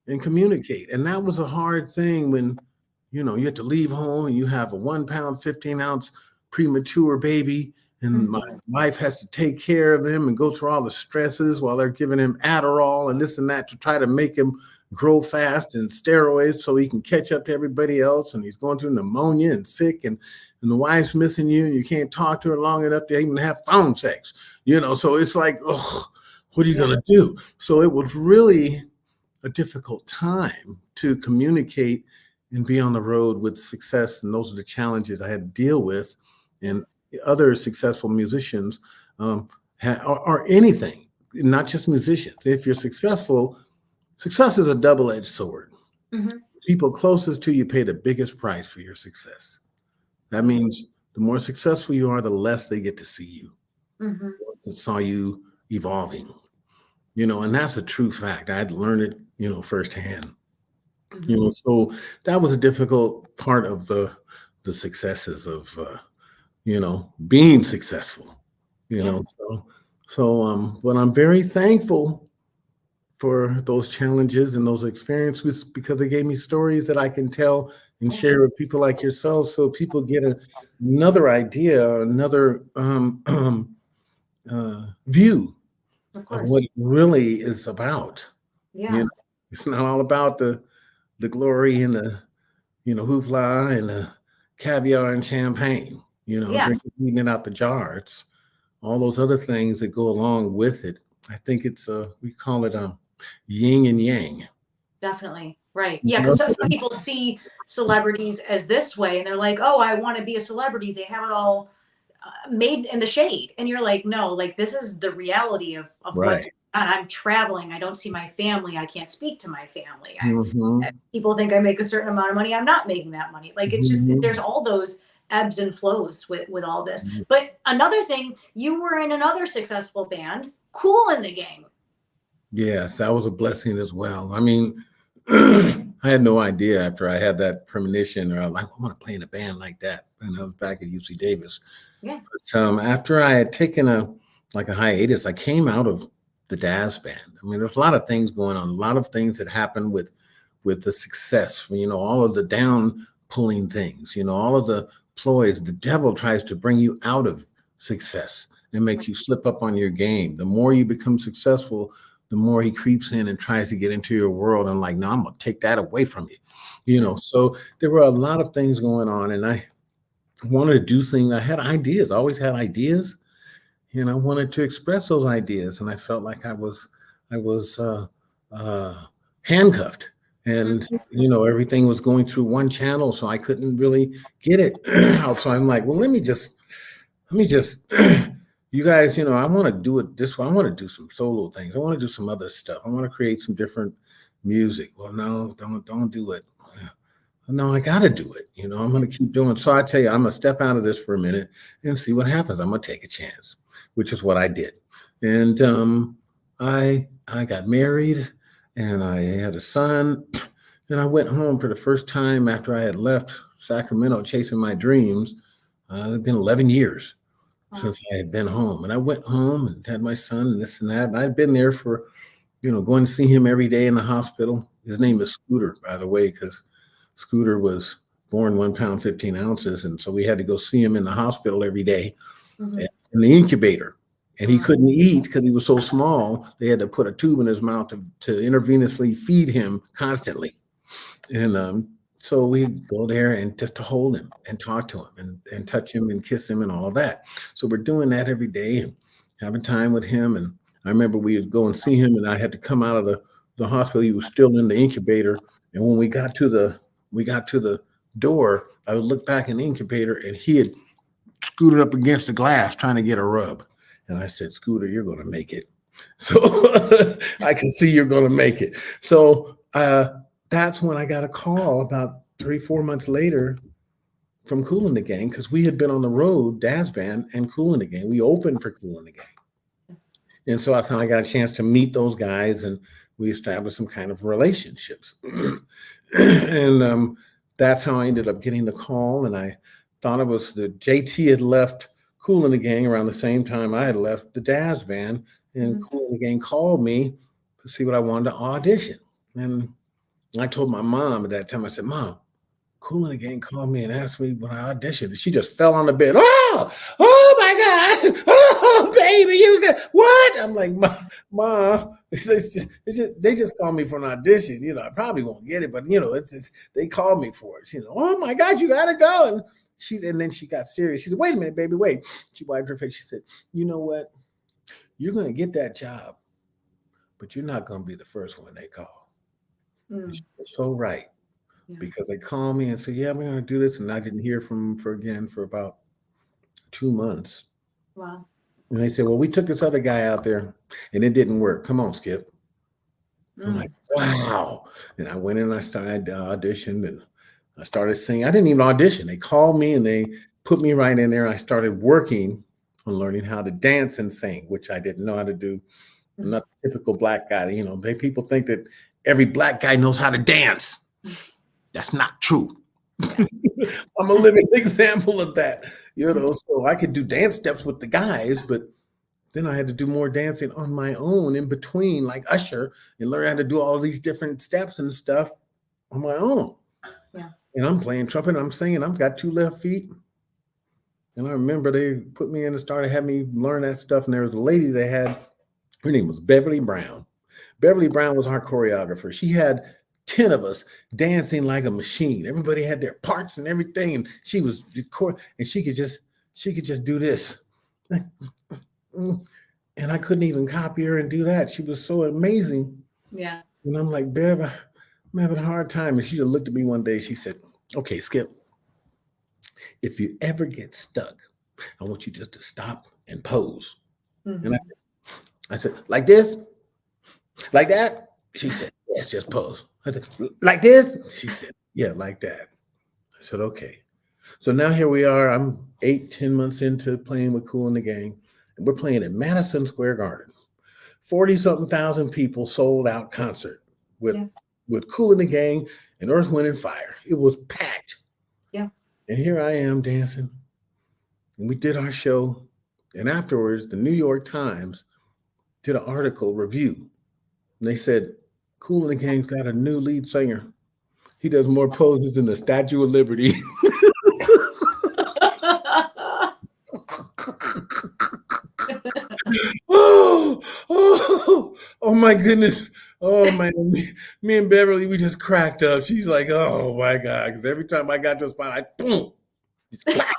and communicate. And that was a hard thing when, you had to leave home and you have a 1 pound, 15-ounce premature baby, and my wife has to take care of him and go through all the stresses while they're giving him Adderall and this and that to try to make him grow fast, and steroids so he can catch up to everybody else. And he's going through pneumonia and sick, and the wife's missing you, and you can't talk to her long enough to even have phone sex, so it's like, what are you going to do? So it was really a difficult time to communicate and be on the road with success. And those are the challenges I had to deal with. And other successful musicians or anything, not just musicians. If you're successful, success is a double-edged sword. People closest to you pay the biggest price for your success. That means the more successful you are, the less they get to see you. They saw you evolving, and that's a true fact. I had learned it, firsthand. So that was a difficult part of the successes of, being successful, so So, but I'm very thankful for those challenges and those experiences because they gave me stories that I can tell and share with people like yourself, so people get another idea, another view Of of what course. it really is about. You Yeah. know, it's not all about the glory and the hoopla and the caviar and champagne. Yeah. Drinking, eating it out the jar. It's all those other things that go along with it. I think it's we call it yin and yang. Definitely. Right. You Yeah. Because know? some people see celebrities as this way and they're like, oh, I want to be a celebrity. They have it all made in the shade. And you're like, no, like this is the reality of what's Right. going on. I'm traveling. I don't see my family. I can't speak to my family. Hmm. People think I make a certain amount of money. I'm not making that money. Like it's just, there's all those ebbs and flows with all this. But another thing, you were in another successful band, Cool in the Gang. Yes, that was a blessing as well. I mean, I had no idea after I had that premonition, or I was like, I want to play in a band like that. And I was back at UC Davis. Yeah. But after I had taken a hiatus, I came out of the Dazz Band. I mean, there's a lot of things going on, a lot of things that happened with the success. All of the down pulling things. All of the ploys. The devil tries to bring you out of success and make you slip up on your game. The more you become successful, the more he creeps in and tries to get into your world. And like, no, I'm gonna take that away from you. So there were a lot of things going on, and I wanted to do things. I had ideas. I always had ideas, and I wanted to express those ideas. And I felt like I was handcuffed, and everything was going through one channel, so I couldn't really get it out. So I'm like, well, let me just you guys, I want to do it this way. I want to do some solo things. I want to do some other stuff. I want to create some different music. Well, no, don't do it. No, I got to do it. I'm going to keep doing. So I tell you, I'm going to step out of this for a minute and see what happens. I'm going to take a chance, which is what I did. And I got married, and I had a son, and I went home for the first time after I had left Sacramento chasing my dreams. It had been 11 years since I had been home. And I went home and had my son and this and that. And I'd been there for, going to see him every day in the hospital. His name is Scooter, by the way, because Scooter was born 1 pound, 15 ounces. And so we had to go see him in the hospital every day in the incubator. And he couldn't eat because he was so small. They had to put a tube in his mouth to intravenously feed him constantly. And so we go there and just to hold him and talk to him and touch him and kiss him and all of that. So we're doing that every day and having time with him. And I remember we would go and see him, and I had to come out of the hospital. He was still in the incubator. And when we got to the door, I would look back in the incubator, and he had scooted up against the glass trying to get a rub. And I said, Scooter, you're going to make it. So I can see you're going to make it. So that's when I got a call about 3-4 months later from Kool in the Gang, because we had been on the road, Dazz Band and Kool in the Gang. We opened for Kool in the Gang. And so that's how I got a chance to meet those guys, and we established some kind of relationships. And that's how I ended up getting the call. And I thought it was that JT had left Kool in the Gang around the same time I had left the Dazz Band, and Kool in the Gang called me to see what I wanted to audition. And I told my mom at that time, I said, Mom, Kool in the Gang called me and asked me when I auditioned. And she just fell on the bed. Oh my God. Oh, baby, you got what? I'm like, Mom, they just called me for an audition. I probably won't get it, but it's they called me for it. Oh my God, you gotta go. And then she got serious. She said, wait a minute, baby, wait. She wiped her face. She said, you know what? You're gonna get that job, but you're not gonna be the first one they call. She's so right. Yeah. Because they called me and said, yeah, we're going to do this. And I didn't hear from them for about 2 months. Wow. And they said, well, we took this other guy out there and it didn't work. Come on, Skip. I'm like, wow. And I went in and I started auditioned and I started singing. I didn't even audition. They called me and they put me right in there. I started working on learning how to dance and sing, which I didn't know how to do. I'm not the typical black guy. People think that every black guy knows how to dance. That's not true. I'm a living example of that, So I could do dance steps with the guys, but Then I had to do more dancing on my own in between, like Usher, and learn how to do all these different steps and stuff on my own. Yeah. And I'm playing trumpet. I'm singing. I've got 2 left feet. And I remember they put me in and started having me learn that stuff. And there was a lady they had. Her name was Beverly Brown. Beverly Brown was our choreographer. She had 10 of us dancing like a machine. Everybody had their parts and everything. And she was and she could just do this. And I couldn't even copy her and do that. She was so amazing. Yeah. And I'm like, Bev, I'm having a hard time. And she just looked at me one day. She said, okay, Skip, if you ever get stuck, I want you just to stop and pose. Mm-hmm. And I said, like this? Like that? She said, yes, just pose. I said, like this? She said, yeah, like that. I said, okay. So now here we are. I'm 8-10 months into playing with Kool and the Gang. And we're playing at Madison Square Garden. 40-something thousand people, sold out concert with Kool and the Gang and Earth, Wind and Fire. It was packed. Yeah. And here I am dancing. And we did our show. And afterwards, the New York Times did an article review. And they said, Kool and the Gang's got a new lead singer. He does more poses than the Statue of Liberty. Oh my goodness. Oh man, me and Beverly, we just cracked up. She's like, oh my God. Because every time I got to a spot, I boom. It's pop,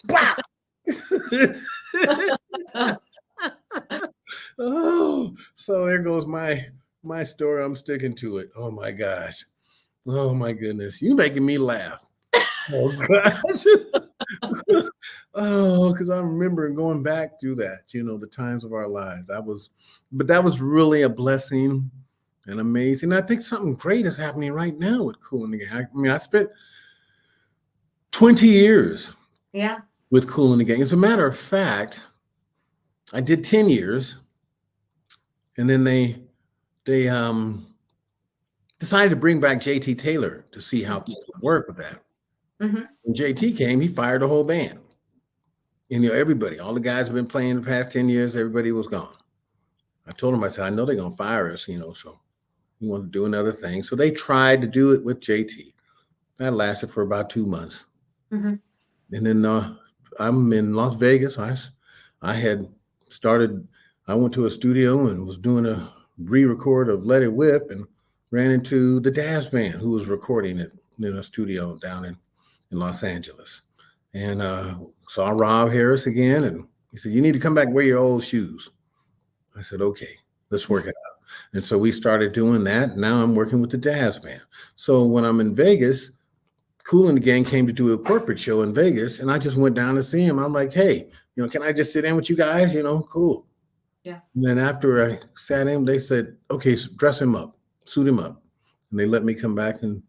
pop. Oh, so there goes my story. I'm sticking to it. Oh my gosh. Oh my goodness. You making me laugh. Oh gosh. Oh, because I remember going back through that, the times of our lives. But that was really a blessing and amazing. I think something great is happening right now with Kool and the Gang. I mean, I spent 20 years with Kool and the Gang. As a matter of fact, I did 10 years, and then they decided to bring back JT Taylor to see how things would work with that. Mm-hmm. When JT came, he fired the whole band. And everybody, all the guys have been playing the past 10 years, everybody was gone. I told him, I said, I know they're gonna fire us, so we want to do another thing. So they tried to do it with JT. That lasted for about 2 months. Mm-hmm. And then I'm in Las Vegas. I went to a studio and was doing a re-record of Let It Whip and ran into the Dazz Band, who was recording it in a studio down in Los Angeles. And saw Rob Harris again. And he said, you need to come back and wear your old shoes. I said, okay, let's work it out. And so we started doing that. Now I'm working with the Dazz Band. So when I'm in Vegas, Kool and the Gang came to do a corporate show in Vegas. And I just went down to see him. I'm like, hey, can I just sit in with you guys? Cool. Yeah. And then after I sat in, they said, okay, dress him up, suit him up. And they let me come back and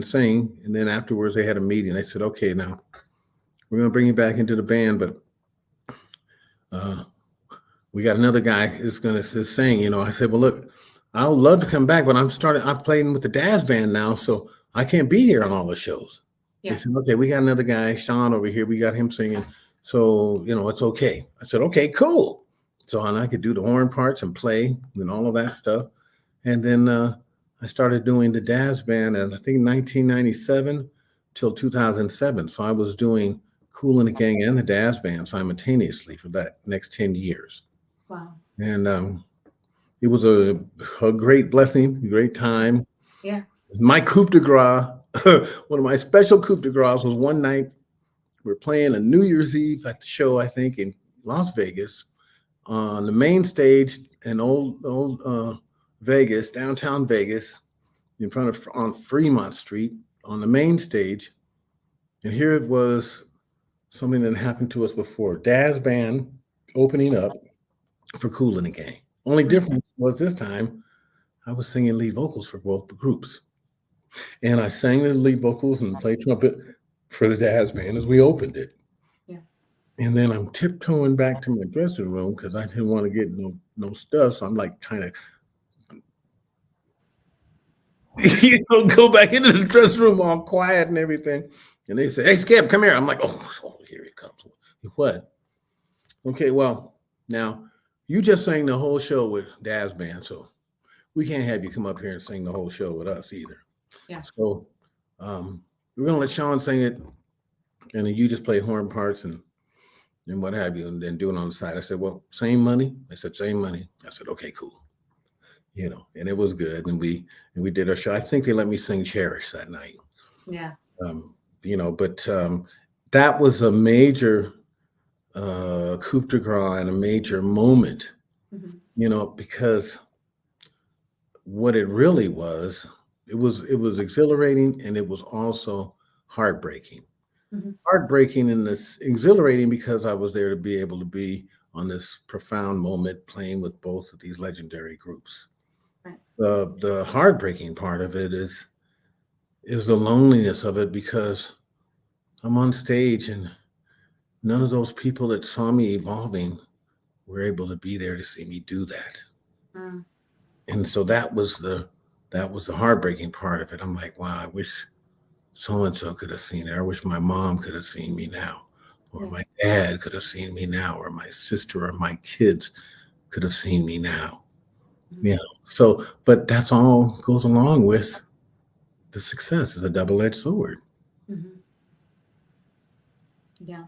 sing. And then afterwards they had a meeting. They said, okay, now we're going to bring you back into the band, but we got another guy who's going to sing. I said, well, look, I would love to come back, but I'm playing with the Dazz Band now, so I can't be here on all the shows. Yeah. They said, okay, we got another guy, Sean over here. We got him singing. So, it's okay. I said, okay, cool. So I could do the horn parts and play and all of that stuff. And then I started doing the Dazz Band in, I think, 1997 till 2007. So I was doing Kool and the Gang and the Dazz Band simultaneously for that next 10 years. Wow. And it was a great blessing, a great time. Yeah. My coup de grace, one of my special coup de grace was one night we're playing a New Year's Eve at the show, I think, in Las Vegas, on the main stage in old Vegas, downtown Vegas, on Fremont Street, on the main stage. And here it was, something that happened to us before. Dazz Band opening up for Kool and the Gang. Only difference was this time I was singing lead vocals for both the groups. And I sang the lead vocals and played trumpet for the Dazz Band as we opened it. Yeah. And then I'm tiptoeing back to my dressing room because I didn't want to get no stuff. So I'm like trying to go back into the dressing room all quiet and everything. And they say, hey, Skip, come here. I'm like, oh, here it comes. What? Okay, well, now you just sang the whole show with Dazz Band, so we can't have you come up here and sing the whole show with us either. Yeah. So we're gonna let Sean sing it, and then you just play horn parts and what have you, and then do it on the side. I said, well, same money. They said, same money. I said, okay, cool. And it was good. And we did our show. I think they let me sing Cherish that night. Yeah. But that was a major coup de grace and a major moment, because what it really was, it was exhilarating, and it was also heartbreaking. Heartbreaking in this, exhilarating because I was there to be able to be on this profound moment playing with both of these legendary groups. Right. The heartbreaking part of it is the loneliness of it, because I'm on stage and none of those people that saw me evolving were able to be there to see me do that. Mm. And so that was the heartbreaking part of it. I'm like, wow, I wish so-and-so could have seen it. I wish my mom could have seen me now, or my dad could have seen me now, or my sister or my kids could have seen me now. So, but that's all goes along with the success. Is a double-edged sword. Yeah.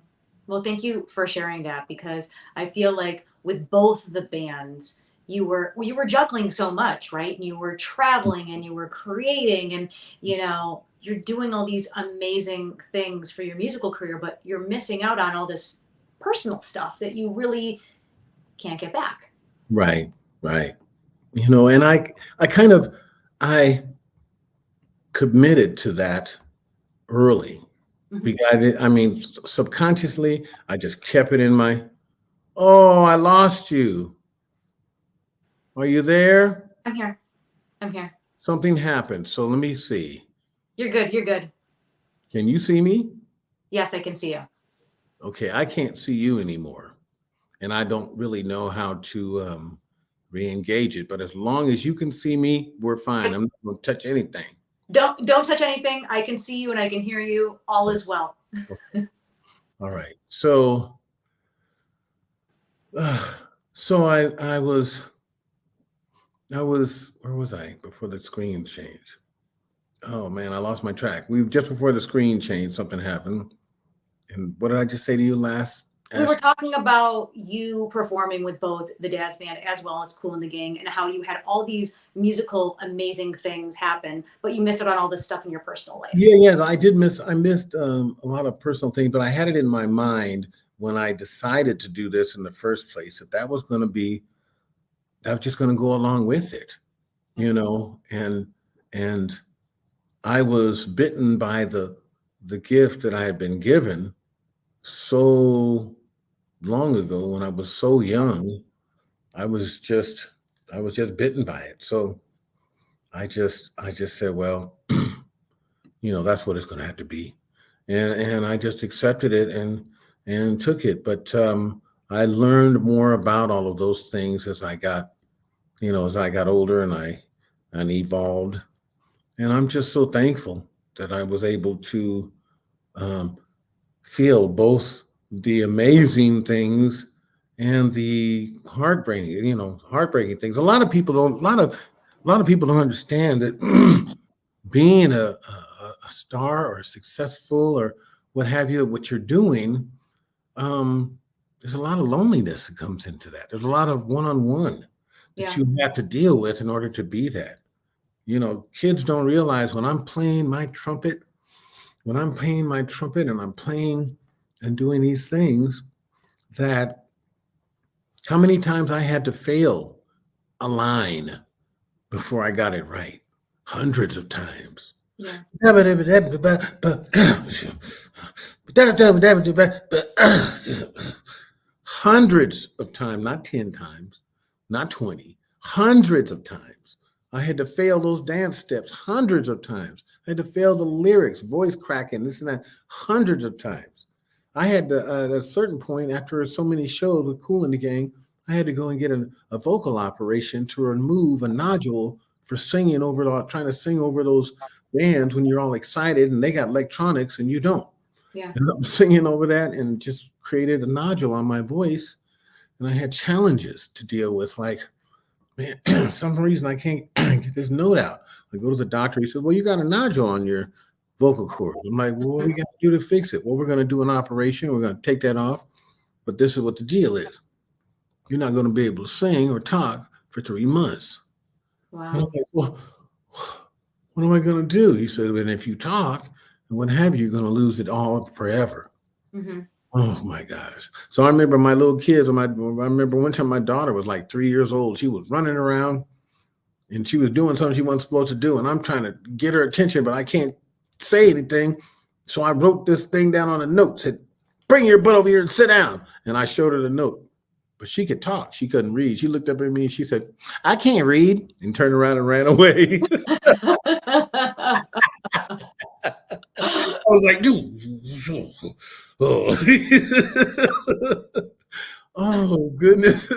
Well, thank you for sharing that, because I feel like with both the bands, you were juggling so much, right? And you were traveling and you were creating, and you're doing all these amazing things for your musical career, but you're missing out on all this personal stuff that you really can't get back. Right. And I committed to that early. Because subconsciously, I just kept it in my, oh, I lost you. Are you there? I'm here. Something happened. So let me see. You're good. Can you see me? Yes, I can see you. Okay, I can't see you anymore. And I don't really know how to re-engage it. But as long as you can see me, we're fine. I'm not going to touch anything. Don't touch anything. I can see you and I can hear you. All is well. Okay. All right. So I was where was I before the screen changed? Oh man, I lost my track. Just before the screen changed, something happened. And what did I just say to you last? We were talking about you performing with both the Dazz Band as well as Kool and the Gang, and how you had all these musical amazing things happen, but you missed out on all this stuff in your personal life. Yeah, I missed a lot of personal things, but I had it in my mind when I decided to do this in the first place, that was just going to go along with it, and I was bitten by the gift that I had been given so long ago when I was so young. I was just bitten by it. So I just said, well, that's what it's going to have to be. And I just accepted it and took it. But I learned more about all of those things as I got older and evolved. And I'm just so thankful that I was able to feel both the amazing things and the heartbreaking things. A lot of people don't understand that being a star or successful or what have you, what you're doing, there's a lot of loneliness that comes into that. There's a lot of one-on-one that you have to deal with in order to be that. Kids don't realize when I'm playing my trumpet and I'm playing and doing these things, that how many times I had to fail a line before I got it right. Hundreds of times. Yeah. Hundreds of times, not 10 times, not 20, hundreds of times. I had to fail those dance steps hundreds of times. I had to fail the lyrics, voice cracking, this and that, hundreds of times. I had to, at a certain point, after so many shows with Kool and the Gang, I had to go and get a vocal operation to remove a nodule for trying to sing over those bands when you're all excited and they got electronics and you don't. Yeah. And I'm singing over that and just created a nodule on my voice. and I had challenges to deal with. Like, man, for some reason I can't get this note out. I go to the doctor. He said, "Well, you got a nodule on your vocal cord." I'm like, "Well, what we got to do to fix it?" "Well, we're going to do an operation. We're going to take that off. But this is what the deal is. You're not going to be able to sing or talk for 3 months." And I'm Wow. like, "Well, what am I going to do?" He said, "And if you talk and what have you, you're going to lose it all forever." Hmm. Oh my gosh. So I remember my little kids. I remember one time my daughter was like 3 years old. She was running around and she was doing something she wasn't supposed to do. And I'm trying to get her attention, but I can't say anything. So I wrote this thing down on a note, said, "Bring your butt over here and sit down." And I showed her the note. But she could talk. She couldn't read. She looked up at me and she said, "I can't read," and turned around and ran away. I was like, "Dude." Oh. Oh goodness.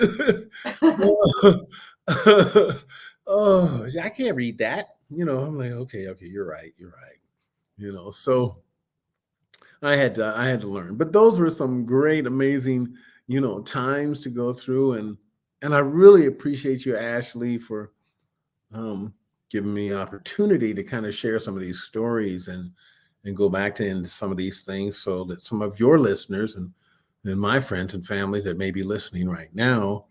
Oh, I can't read that. I'm like, okay, you're right. You're right. So I had to learn. But those were some great, amazing, times to go through. And I really appreciate you, Ashley, for giving me opportunity to kind of share some of these stories and go back into some of these things so that some of your listeners and my friends and families that may be listening right now,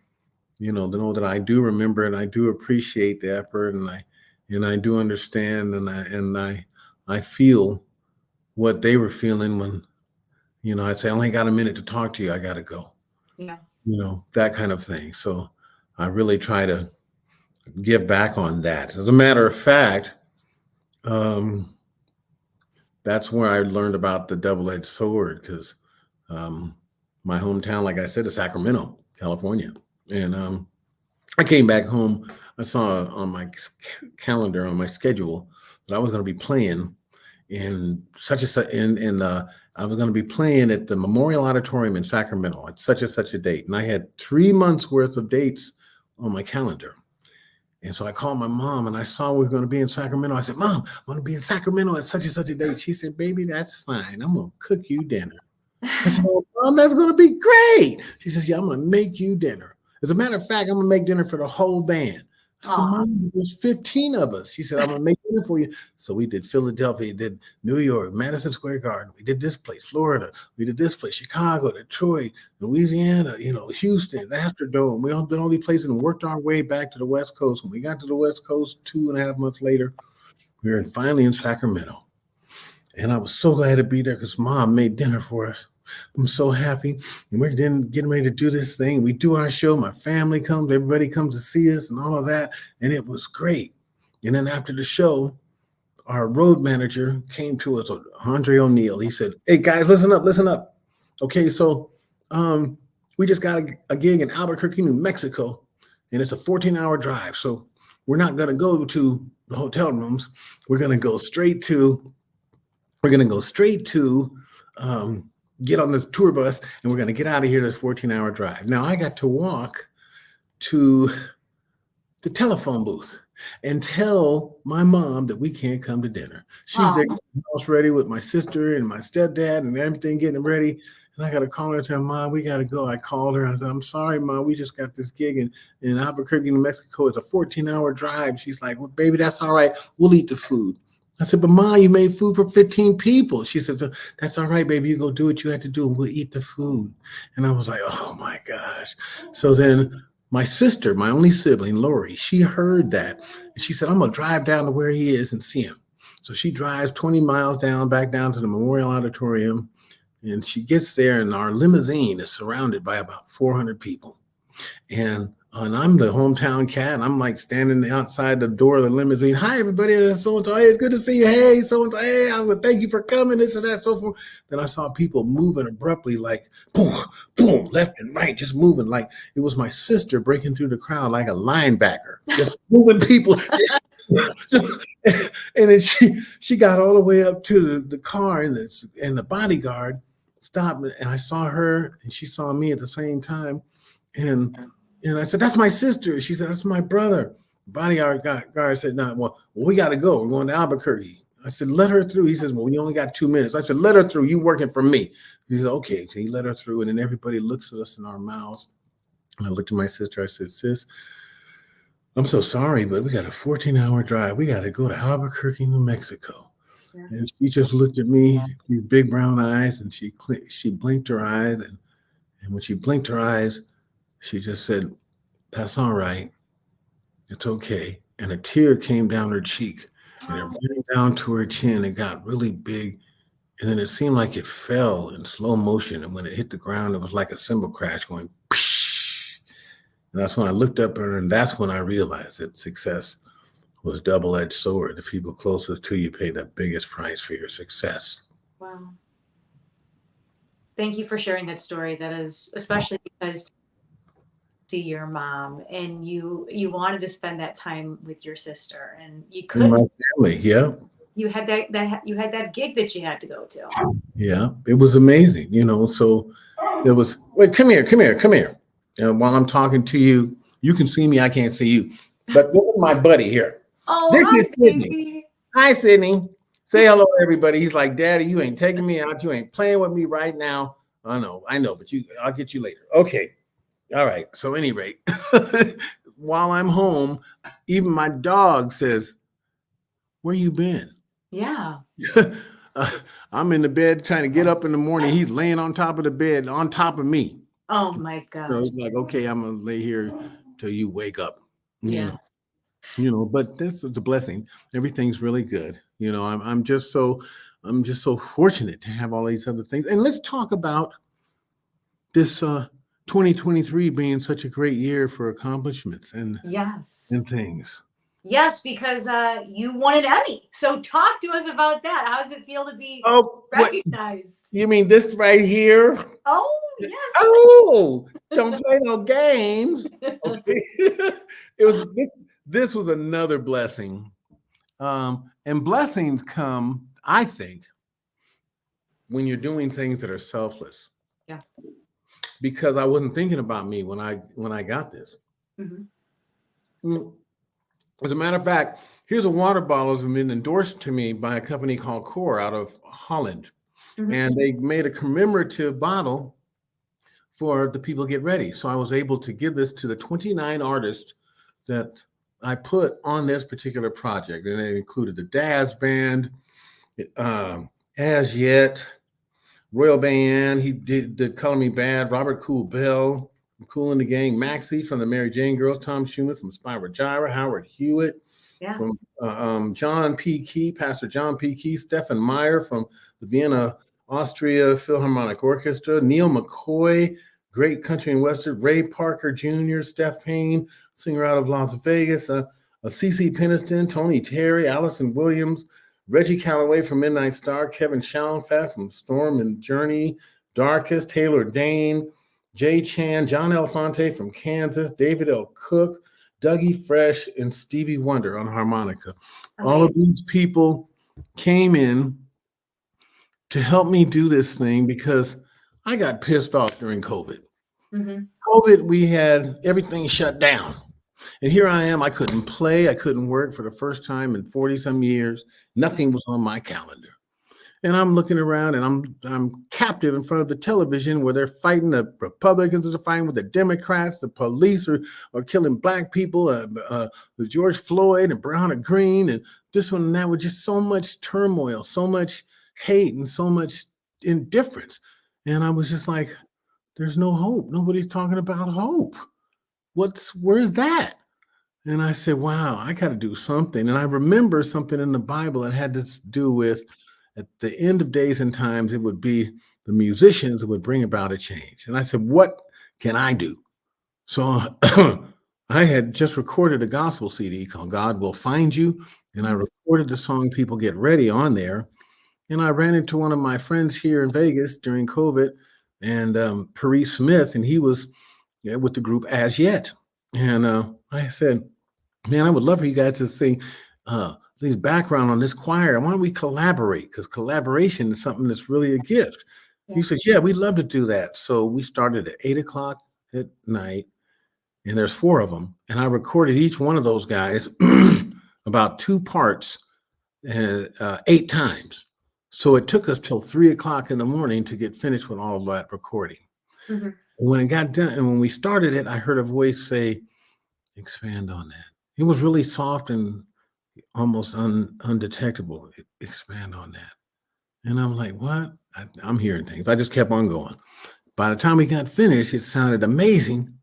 to know that I do remember and I do appreciate the effort, and I do understand, and I feel what they were feeling when, I'd say, "I only got a minute to talk to you. I got to go," Yeah. that kind of thing. So I really try to give back on that. As a matter of fact, that's where I learned about the double-edged sword, because my hometown, like I said, is Sacramento, California. And I came back home. I saw on my calendar, on my schedule, that I was going to be playing in such a such in I was going to be playing at the Memorial Auditorium in Sacramento at such and such a date, and I had 3 months worth of dates on my calendar. And so I called my mom and I saw we were going to be in Sacramento. I said, "Mom, I'm going to be in Sacramento at such and such a date." She said, "Baby, that's fine. I'm going to cook you dinner." I said, "Well, Mom, that's going to be great." She says, "Yeah, I'm going to make you dinner. As a matter of fact, I'm going to make dinner for the whole band." I said, Aw. "Mom, there's 15 of us." She said, "I'm going to make dinner for you." So we did Philadelphia, did New York, Madison Square Garden. We did this place, Florida. We did this place, Chicago, Detroit, Louisiana, Houston, the Astrodome. We all did all these places and worked our way back to the West Coast. When we got to the West Coast 2.5 months later, we were finally in Sacramento. And I was so glad to be there because Mom made dinner for us. I'm so happy. And we're then getting ready to do this thing. We do our show. My family comes. Everybody comes to see us and all of that. And it was great. And then after the show, our road manager came to us, Andre O'Neill. He said, "Hey, guys, listen up, listen up. Okay, so we just got a gig in Albuquerque, New Mexico. And it's a 14-hour drive. So we're not going to go to the hotel rooms. We're going to go straight to get on this tour bus, and we're going to get out of here this 14-hour drive." Now I got to walk to the telephone booth and tell my mom that we can't come to dinner. She's there getting the house ready with my sister and my stepdad and everything getting ready. And I got to call her and say, "Mom, we got to go." I called her. I said, "I'm sorry, Mom. We just got this gig in Albuquerque, New Mexico. It's a 14-hour drive." She's like, "Well, baby, that's all right. We'll eat the food." I said, "But Mom, you made food for 15 people. She said, "That's all right, baby. You go do what you had to do and we'll eat the food." And I was like, oh my gosh. So then my sister, my only sibling, Lori, she heard that. And she said, "I'm going to drive down to where he is and see him." So she drives 20 miles back down to the Memorial Auditorium. And she gets there, and our limousine is surrounded by about 400 people. And I'm the hometown cat, and I'm like standing outside the door of the limousine. "Hi, everybody. So-and-so. Hey, it's good to see you. Hey, so-and-so. Hey, I would thank you for coming," this and that, so forth. Then I saw people moving abruptly, like boom, boom, left and right, just moving. Like it was my sister breaking through the crowd like a linebacker, just moving people. And then she got all the way up to the car, and the bodyguard stopped, and I saw her, and she saw me at the same time. And I said, "That's my sister." She said, "That's my brother." The bodyguard said, "No, well, we got to go. We're going to Albuquerque." I said, "Let her through." He says, "Well, we only got 2 minutes." I said, "Let her through. You working for me." He said, "Okay." So he let her through, and then everybody looks at us in our mouths. And I looked at my sister. I said, sis, I'm so sorry, but we got a 14-hour drive. We got to go to Albuquerque, New Mexico. Yeah. And she just looked at me, these big brown eyes, and she blinked her eyes. And when she blinked her eyes, she just said, that's all right. It's okay. And a tear came down her cheek, and it ran down to her chin. It got really big. And then it seemed like it fell in slow motion. And when it hit the ground, it was like a cymbal crash going, psh. And that's when I looked up at her, and that's when I realized that success was double-edged sword. The people closest to you pay the biggest price for your success. Wow. Thank you for sharing that story. That is, especially because see your mom and you wanted to spend that time with your sister and you couldn't. My family, yeah. You had that gig that you had to go to. Yeah, it was amazing, so there was, wait, come here. And while I'm talking to you, you can see me, I can't see you. But this is my buddy here. Oh, this hi, is Sydney. baby. Hi, Sydney. Say hello, everybody. He's like, Daddy, you ain't taking me out. You ain't playing with me right now. I know, but I'll get you later. Okay. All right. So, any rate, while I'm home, even my dog says, where you been? Yeah. I'm in the bed trying to get up in the morning. He's laying on top of the bed, on top of me. Oh my gosh. So it's like, okay, I'm gonna lay here till you wake up. Yeah. But this is a blessing. Everything's really good. I'm just so fortunate to have all these other things. And let's talk about this 2023 being such a great year for accomplishments and things. Yes, because you won an Emmy. So talk to us about that. How does it feel to be recognized? You mean this right here? Oh, yes. Oh, don't play no games. Okay. This was another blessing. And blessings come, I think, when you're doing things that are selfless. Yeah. Because I wasn't thinking about me when I got this. Mm-hmm. As a matter of fact, here's a water bottle that's been endorsed to me by a company called Core out of Holland. Mm-hmm. And they made a commemorative bottle for the people get ready. So I was able to give this to the 29 artists that I put on this particular project. And it included the Dazz Band, As Yet, Royal Band, he did Color Me Bad, Robert Cool Bell, from Kool and the Gang, Maxie from the Mary Jane Girls, Tom Schumann from Spyro Gyra, Howard Hewitt, from John P. Key, Pastor John P. Key, Stephen Meyer from the Vienna, Austria Philharmonic Orchestra, Neil McCoy, great country and western, Ray Parker Jr., Steph Payne, singer out of Las Vegas, CeCe Peniston, Tony Terry, Allison Williams, Reggie Calloway from Midnight Star, Kevin Shallenfat from Storm and Journey, Darkest, Taylor Dane, Jay Chan, John Elefante from Kansas, David L. Cook, Dougie Fresh, and Stevie Wonder on harmonica. Okay. All of these people came in to help me do this thing because I got pissed off during COVID. Mm-hmm. COVID, we had everything shut down. And here I am, I couldn't play, I couldn't work for the first time in 40-some years. Nothing was on my calendar. And I'm looking around and I'm captive in front of the television where they're fighting, the Republicans are fighting with the Democrats, the police are killing black people, with George Floyd and Breonna Green and this one and that, with just so much turmoil, so much hate and so much indifference. And I was just like, there's no hope. Nobody's talking about hope. Where's that? And I said, wow, I got to do something. And I remember something in the Bible that had to do with, at the end of days and times, it would be the musicians that would bring about a change. And I said, what can I do? So I had just recorded a gospel CD called God Will Find You. And I recorded the song People Get Ready on there. And I ran into one of my friends here in Vegas during COVID, and Paris Smith, and he was with the group As Yet. And I said, man, I would love for you guys to sing these background on this choir. Why don't we collaborate? Because collaboration is something that's really a gift. Yeah. He said, yeah, we'd love to do that. So we started at 8:00 at night, and there's 4 of them. And I recorded each one of those guys about 2 parts 8 times. So it took us till 3:00 in the morning to get finished with all of that recording. Mm-hmm. When it got done, and when we started it, I heard a voice say, expand on that. It was really soft and almost undetectable. Expand on that. And I'm like, what? I'm hearing things. I just kept on going. By the time we got finished, it sounded amazing.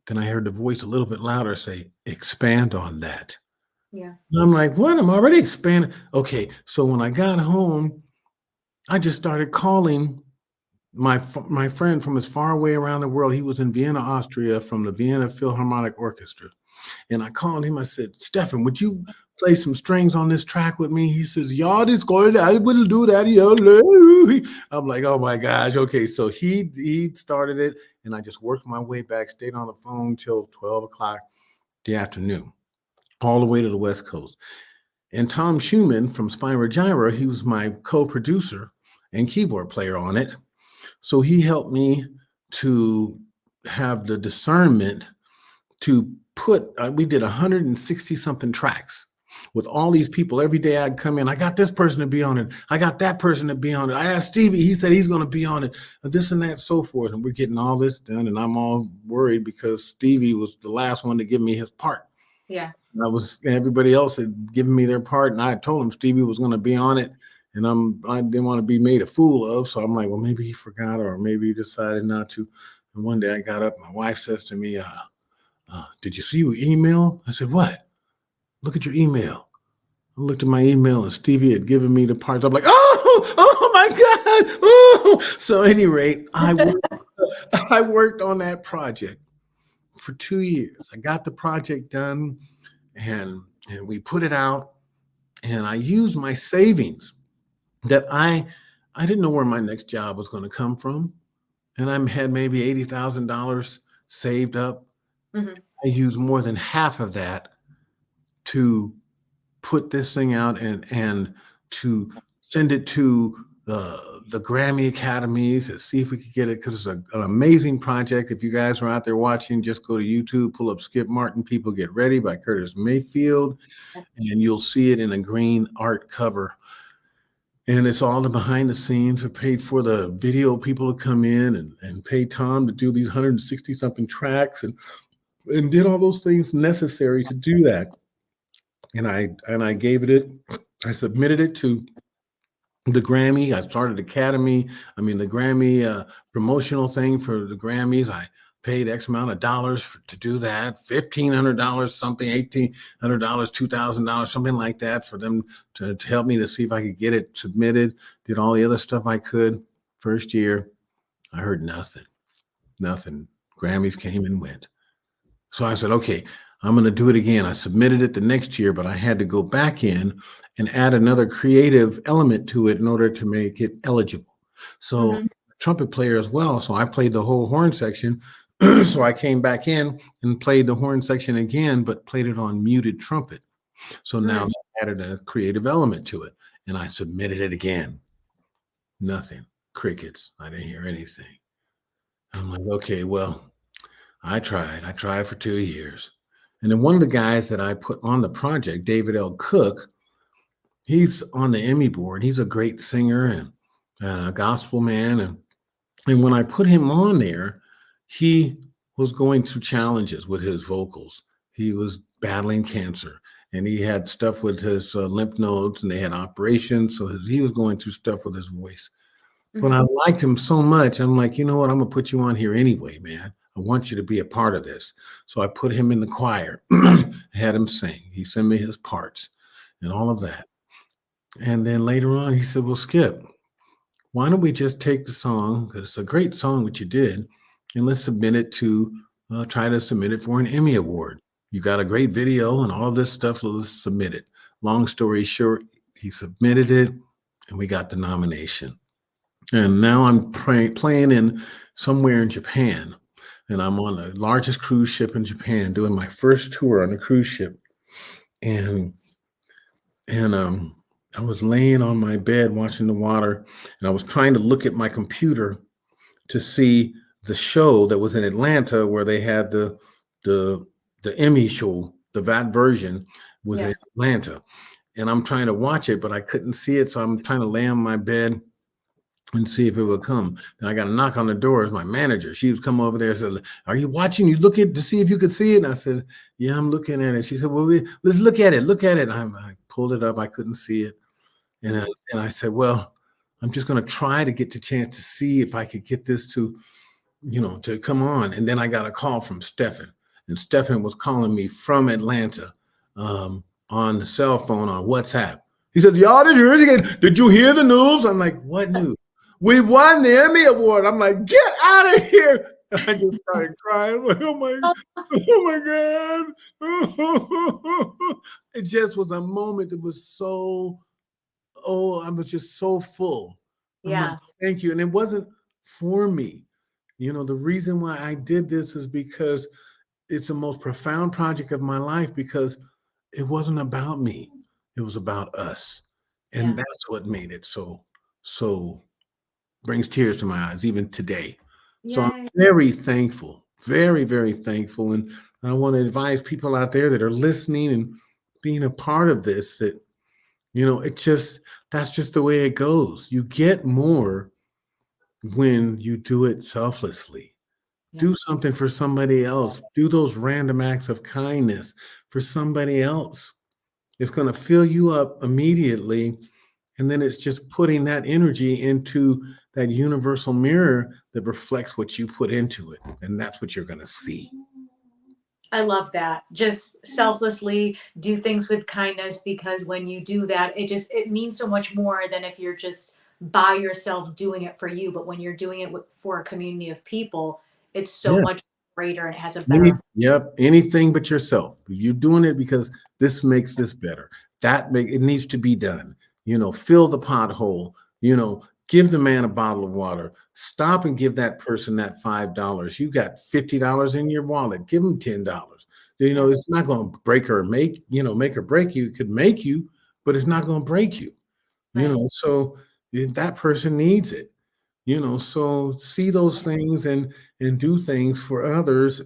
Then I heard the voice a little bit louder say, expand on that. Yeah. And I'm like, what? I'm already expanding. Okay. So when I got home, I just started calling my friend from as far away around the world. He was in Vienna, Austria, from the Vienna Philharmonic Orchestra. And I called him. I said, Stefan, would you play some strings on this track with me? He says, yeah, it's good. I will do that. Yeah. I'm like, oh my gosh. Okay. So he started it, and I just worked my way back, stayed on the phone till 12 o'clock the afternoon, all the way to the West Coast. And Tom Schumann from Spyro Gyra, he was my co-producer and keyboard player on it. So he helped me to have the discernment to put, we did 160 something tracks with all these people. Every day I'd come in, I got this person to be on it. I got that person to be on it. I asked Stevie, he said he's going to be on it, and this and that, so forth. And we're getting all this done. And I'm all worried because Stevie was the last one to give me his part. Yeah. Everybody else had given me their part, and I had told him Stevie was going to be on it. And I didn't want to be made a fool of. So I'm like, well, maybe he forgot, or maybe he decided not to. And one day I got up, my wife says to me, did you see your email? I said, what? Look at your email. I looked at my email, and Stevie had given me the parts. I'm like, oh my God. Oh. So at any rate, I worked on that project for 2 years. I got the project done, and we put it out, and I used my savings that I didn't know where my next job was going to come from. And I had maybe $80,000 saved up. Mm-hmm. I used more than half of that to put this thing out and to send it to the Grammy Academies to see if we could get it, because it's an amazing project. If you guys are out there watching, just go to YouTube, pull up Skip Martin, People Get Ready by Curtis Mayfield, and you'll see it in a green art cover. And it's all the behind the scenes. I paid for the video people to come in and pay Tom to do these 160 something tracks and did all those things necessary to do that. And I gave it, I submitted it to the Grammy. I started the Grammy promotional thing for the Grammys. I paid X amount of dollars to do that, $1,500 something, $1,800, $2,000, something like that, for them to help me to see if I could get it submitted. Did all the other stuff I could. First year, I heard nothing. Grammys came and went. So I said, okay, I'm going to do it again. I submitted it the next year, but I had to go back in and add another creative element to it in order to make it eligible. So trumpet player as well. So I played the whole horn section. So I came back in and played the horn section again, but played it on muted trumpet. So now I added a creative element to it, and I submitted it again. Nothing. Crickets. I didn't hear anything. I'm like, okay, well, I tried for 2 years. And then one of the guys that I put on the project, David L. Cook, he's on the Emmy board. He's a great singer and a gospel man. And when I put him on there, he was going through challenges with his vocals. He was battling cancer, and he had stuff with his lymph nodes, and they had operations. So he was going through stuff with his voice. But I like him so much. I'm like, you know what? I'm going to put you on here anyway, man. I want you to be a part of this. So I put him in the choir, had him sing. He sent me his parts and all of that. And then later on, he said, well, Skip, why don't we just take the song, because it's a great song, what you did, and let's submit it to, try to submit it for an Emmy Award. You got a great video and all this stuff, so let's submit it. Long story short, he submitted it, and we got the nomination. And now I'm playing in somewhere in Japan. And I'm on the largest cruise ship in Japan, doing my first tour on a cruise ship. And I was laying on my bed watching the water, and I was trying to look at my computer to see the show that was in Atlanta where they had the Emmy show. That version was in Atlanta. And I'm trying to watch it, but I couldn't see it. So I'm trying to lay on my bed. and see if it would come. And I got a knock on the door. It's my manager. She was come over there and said, "Are you watching? You look at to see if you could see it?" And I said, "Yeah, I'm looking at it." She said, "Well, let's look at it. Look at it." And I pulled it up. I couldn't see it. And I said, "Well, I'm just going to try to get the chance to see if I could get this to, to come on." And then I got a call from Stephen, and Stephen was calling me from Atlanta on the cell phone on WhatsApp. He said, "The auditor, did you hear the news?" I'm like, "What news?" "We won the Emmy Award." I'm like, "Get out of here." I just started crying. Like, oh my God. It just was a moment that was so, I was just so full. I'm like, Yeah. "Thank you." And it wasn't for me. The reason why I did this is because it's the most profound project of my life, because it wasn't about me. It was about us. And Yeah. that's what made it so brings tears to my eyes, even today. So I'm Yay. very thankful, very, very thankful. And I want to advise people out there that are listening and being a part of this that, that's just the way it goes. You get more when you do it selflessly. Yeah. Do something for somebody else. Do those random acts of kindness for somebody else. It's going to fill you up immediately. And then it's just putting that energy into that universal mirror that reflects what you put into it. And that's what you're going to see. I love that. Just selflessly do things with kindness, because when you do that, it means so much more than if you're just by yourself doing it for you. But when you're doing it for a community of people, it's so Yeah. much greater and it has a better effect. Yep. Anything but yourself. You're doing it because this makes this better. It needs to be done. Fill the pothole, give the man a bottle of water. Stop and give that person that $5. You got $50 in your wallet. Give them $10. Yeah. It's not going to make or break you. It could make you, but it's not going to break you. Right. So that person needs it. So see those things and do things for others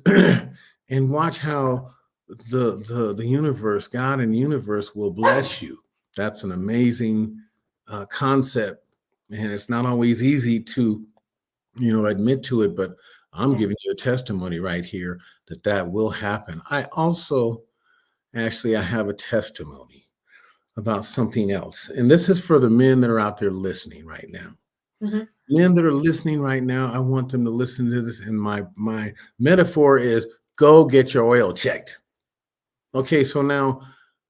and watch how the universe, God and the universe, will bless you. That's an amazing concept, and it's not always easy to admit to it, but I'm Yeah. giving you a testimony right here that will happen. I also actually I have a testimony about something else, and this is for the men that are out there listening right now. Mhm. Men that are listening right now, I want them to listen to this. And my metaphor is, go get your oil checked. Okay, so now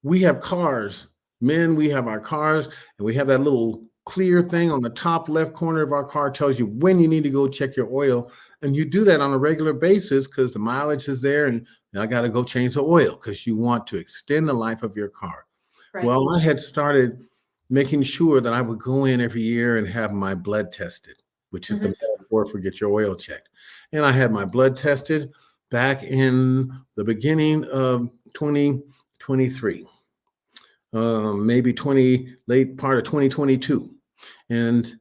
we have cars. Men, we have our cars, and we have that little clear thing on the top left corner of our car, tells you when you need to go check your oil. And you do that on a regular basis because the mileage is there, and I got to go change the oil because you want to extend the life of your car. Right. Well, I had started making sure that I would go in every year and have my blood tested, which is the Mhm. metaphor for get your oil checked. And I had my blood tested back in the beginning of 2023, maybe late part of 2022. And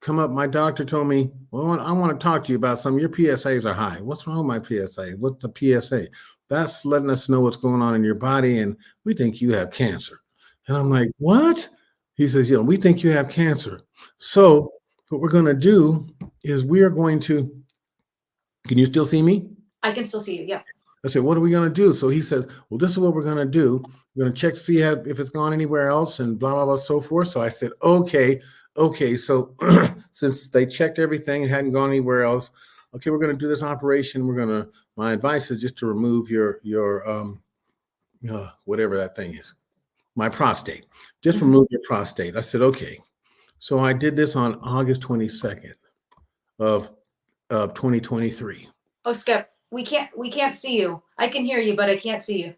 come up, my doctor told me, "Well, I want to talk to you about something. Your PSAs are high." "What's wrong with my PSA?" "What's the PSA?" "That's letting us know what's going on in your body, and we think you have cancer." And I'm like, "What?" He says, "We think you have cancer. So what we're going to do is we are going to," can you still see me? I can still see you. Yep. I said, "What are we going to do?" So he says, "Well, this is what we're going to do. We're going to check, see if it's gone anywhere else, and blah, blah, blah, so forth." So I said, okay. So since they checked everything and hadn't gone anywhere else, okay, we're going to do this operation. My advice is just to remove your whatever that thing is, my prostate. Just Mhm. remove your prostate. I said, okay. So I did this on August 22nd of 2023. Oh, Skip, we can't see you. I can hear you, but I can't see you.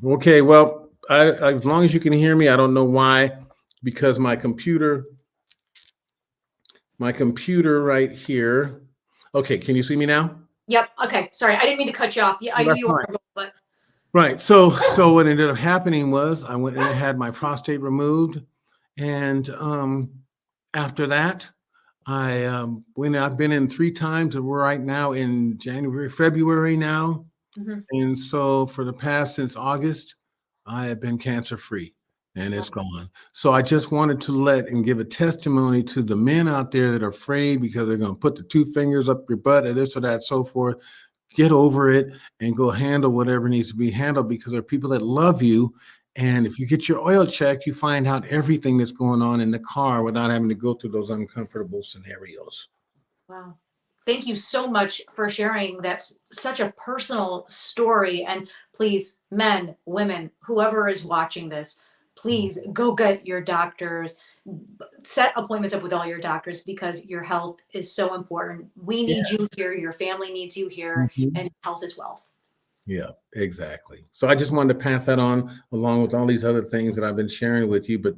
Okay, well, as long as you can hear me, I don't know why, because my computer right here. Okay, can you see me now? Yep. Okay. Sorry, I didn't mean to cut you off. Yeah, I knew That's you fine. were, but Right. So what ended up happening was I went and I had my prostate removed, and after that, I've been in 3 times, and we're right now in February now. Mhm. And so for the past since August, I have been cancer free. and it's gone. So I just wanted to let and give a testimony to the men out there that are afraid because they're going to put the two fingers up your butt and this or that, so forth. Get over it and go handle whatever needs to be handled, because there are people that love you. And if you get your oil check, you find out everything that's going on in the car without having to go through those uncomfortable scenarios. Wow. Thank you so much for sharing. That's such a personal story. And please, men, women, whoever is watching this, please go get your doctors, set appointments up with all your doctors, because your health is so important. We need you here. Your family needs you here, and health is wealth. Yeah, exactly. So I just wanted to pass that on along with all these other things that I've been sharing with you. But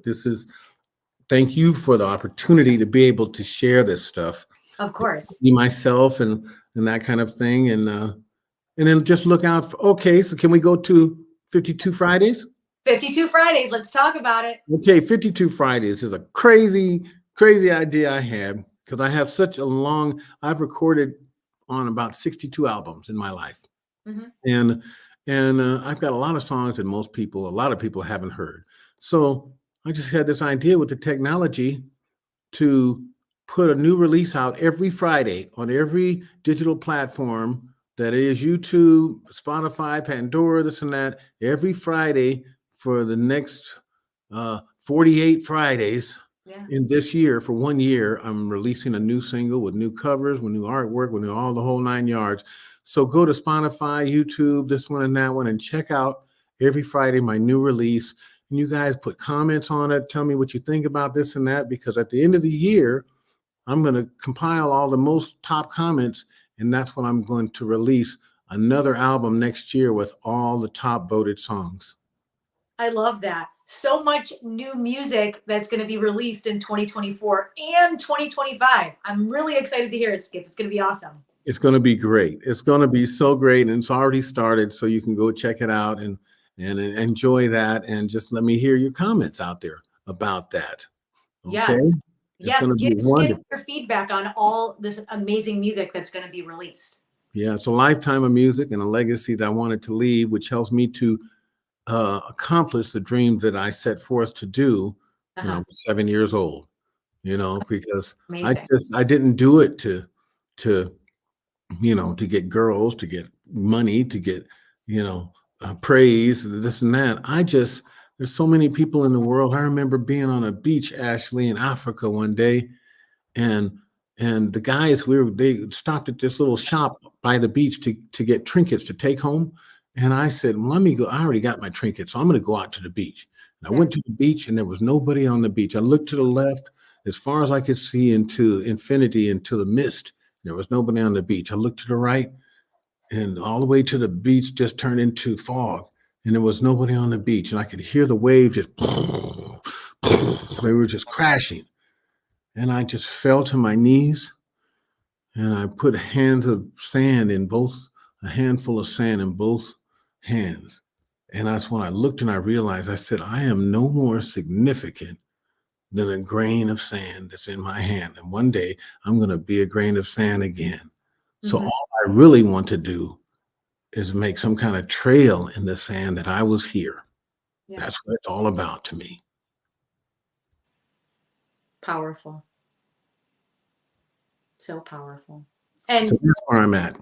thank you for the opportunity to be able to share this stuff. Of course. Be myself and that kind of thing. And then just look out for, okay, so can we go to 52 Fridays? 52 Fridays. Let's talk about it. Okay, 52 Fridays is a crazy, crazy idea I had, because I have I've recorded on about 62 albums in my life. And I've got a lot of songs that a lot of people haven't heard. So I just had this idea with the technology to put a new release out every Friday on every digital platform, that is YouTube, Spotify, Pandora, this and that, every Friday for the next 48 Fridays in this year. For 1 year, I'm releasing a new single with new covers, with new artwork, with all the whole 9 yards. So go to Spotify, YouTube, this one and that one, and check out every Friday my new release. And you guys put comments on it. Tell me what you think about this and that, because at the end of the year, I'm going to compile all the most top comments, and that's when I'm going to release another album next year with all the top voted songs. I love that. So much new music that's going to be released in 2024 and 2025. I'm really excited to hear it, Skip. It's going to be awesome. It's going to be great. It's going to be so great, and it's already started, so you can go check it out and enjoy that, and just let me hear your comments out there about that. Okay? Yes. Yes, give wonderful. your feedback on all this amazing music that's going to be released. Yeah, it's a lifetime of music and a legacy that I wanted to leave, which helps me to accomplish the dream that I set forth to do when I was 7 years old. Because I didn't do it to get girls, to get money, to get praise, this and that. There's so many people in the world. I remember being on a beach, Ashley, in Africa one day, and the guys, they stopped at this little shop by the beach to get trinkets to take home. And I said, well, let me go. I already got my trinkets, so I'm going to go out to the beach. And I went to the beach, and there was nobody on the beach. I looked to the left as far as I could see into infinity, into the mist. There was nobody on the beach. I looked to the right, and all the way to the beach just turned into fog. And there was nobody on the beach, and I could hear the waves just, they were just crashing. And I just fell to my knees, and I put a handful of sand in both hands. And that's when I looked and I realized, I said, I am no more significant than a grain of sand that's in my hand. And one day I'm going to be a grain of sand again. So all I really want to do is make some kind of trail in the sand that I was here. Yeah. That's what it's all about to me. Powerful. So powerful. And so that's where I'm at.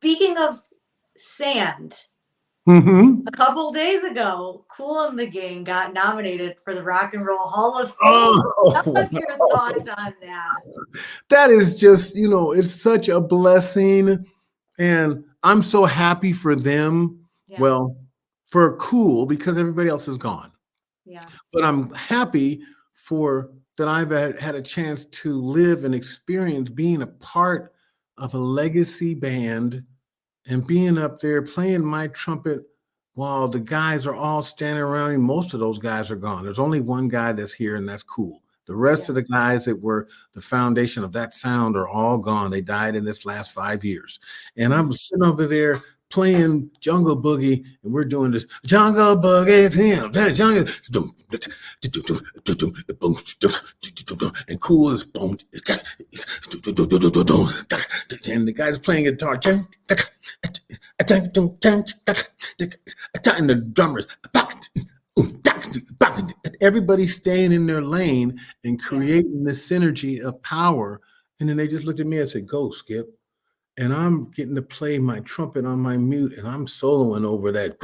Speaking of sand, a couple days ago, Kool and the Gang got nominated for the Rock and Roll Hall of Fame. What's your thoughts on that? That is just, it's such a blessing. And I'm so happy for them. Yeah. Well, for Kool, because everybody else is gone. Yeah. But I'm happy that I've had a chance to live and experience being a part of a legacy band and being up there playing my trumpet while the guys are all standing around me. Most of those guys are gone. There's only one guy that's here, and that's Kool. The rest of the guys that were the foundation of that sound are all gone. They died in this last 5 years. And I'm sitting over there playing Jungle Boogie, and we're doing this Jungle Boogie, and Kool is and the guy's playing guitar, and the drummers, everybody's staying in their lane and creating this synergy of power. And then they just looked at me and said, "Go, Skip." And I'm getting to play my trumpet on my mute, and I'm soloing over that.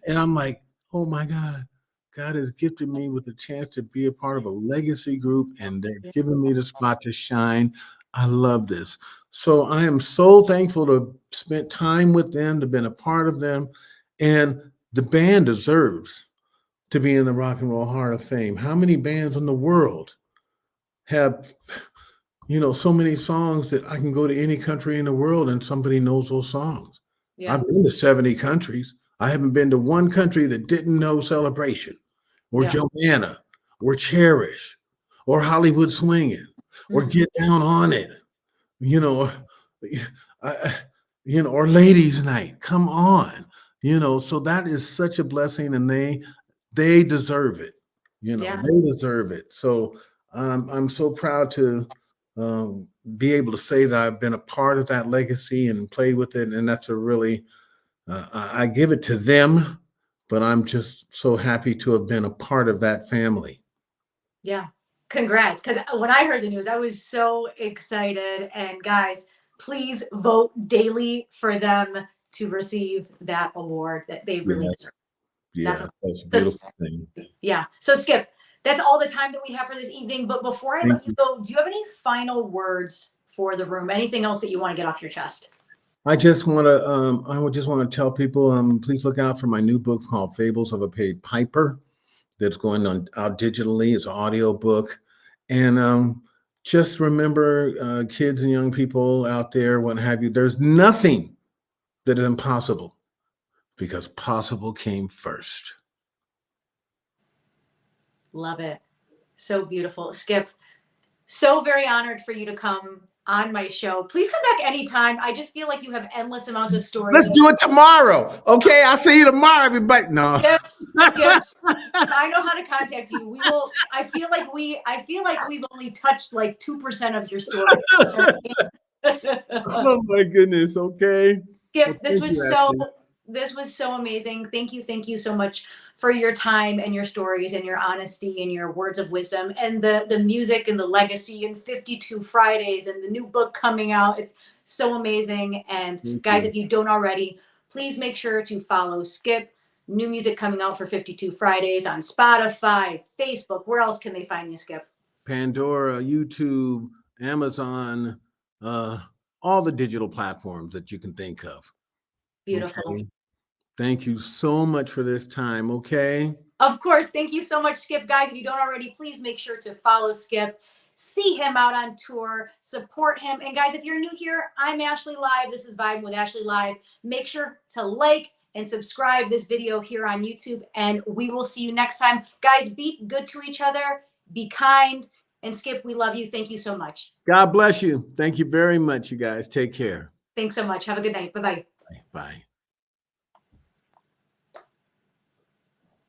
And I'm like, oh my God, God has gifted me with the chance to be a part of a legacy group, and they're giving me the spot to shine. I love this. So I am so thankful to have spent time with them, to have been a part of them. And the band deserves to be in the Rock and Roll Hall of Fame. How many bands in the world have, so many songs that I can go to any country in the world and somebody knows those songs? Yeah. I've been to 70 countries. I haven't been to one country that didn't know Celebration or Joanna or Cherish or Hollywood Swinging or Get Down on It, or Ladies Night. Come on, so that is such a blessing, and they deserve it. They deserve it. So I'm so proud to be able to say that I've been a part of that legacy and played with it. And that's a really, I give it to them, but I'm just so happy to have been a part of that family. Yeah. Congrats. Because when I heard the news, I was so excited. And guys, please vote daily for them to receive that award that they really deserve. Yeah, that's a beautiful thing. Yeah. So Skip, that's all the time that we have for this evening. But before I let you go, do you have any final words for the room? Anything else that you want to get off your chest? I just want to tell people, please look out for my new book called Fables of a Paid Piper that's going out digitally. It's an audio book. And just remember, kids and young people out there, what have you, there's nothing that is impossible, because possible came first. Love it. So beautiful. Skip, so very honored for you to come on my show. Please come back anytime. I just feel like you have endless amounts of stories. Let's do it tomorrow. Okay, I'll see you tomorrow, everybody. No. Skip, I know how to contact you. We will. I feel like we've only touched like 2% of your story. Oh my goodness. Okay. Skip, this was so amazing. Thank you so much for your time and your stories and your honesty and your words of wisdom and the music and the legacy and 52 Fridays and the new book coming out. It's so amazing. And guys, if you don't already, please make sure to follow Skip. New music coming out for 52 Fridays on Spotify, Facebook. Where else can they find you, Skip? Pandora, YouTube, Amazon, all the digital platforms that you can think of. Beautiful. Okay? Thank you so much for this time. Okay. Of course. Thank you so much, Skip. Guys, if you don't already, please make sure to follow Skip, see him out on tour, support him. And guys, if you're new here, I'm Ashley Live. This is Vibin with Ashley Live. Make sure to like and subscribe this video here on YouTube, and we will see you next time. Guys, be good to each other, be kind, and Skip, we love you. Thank you so much. God bless you. Thank you very much, you guys. Take care. Thanks so much. Have a good night. Bye-bye. Bye.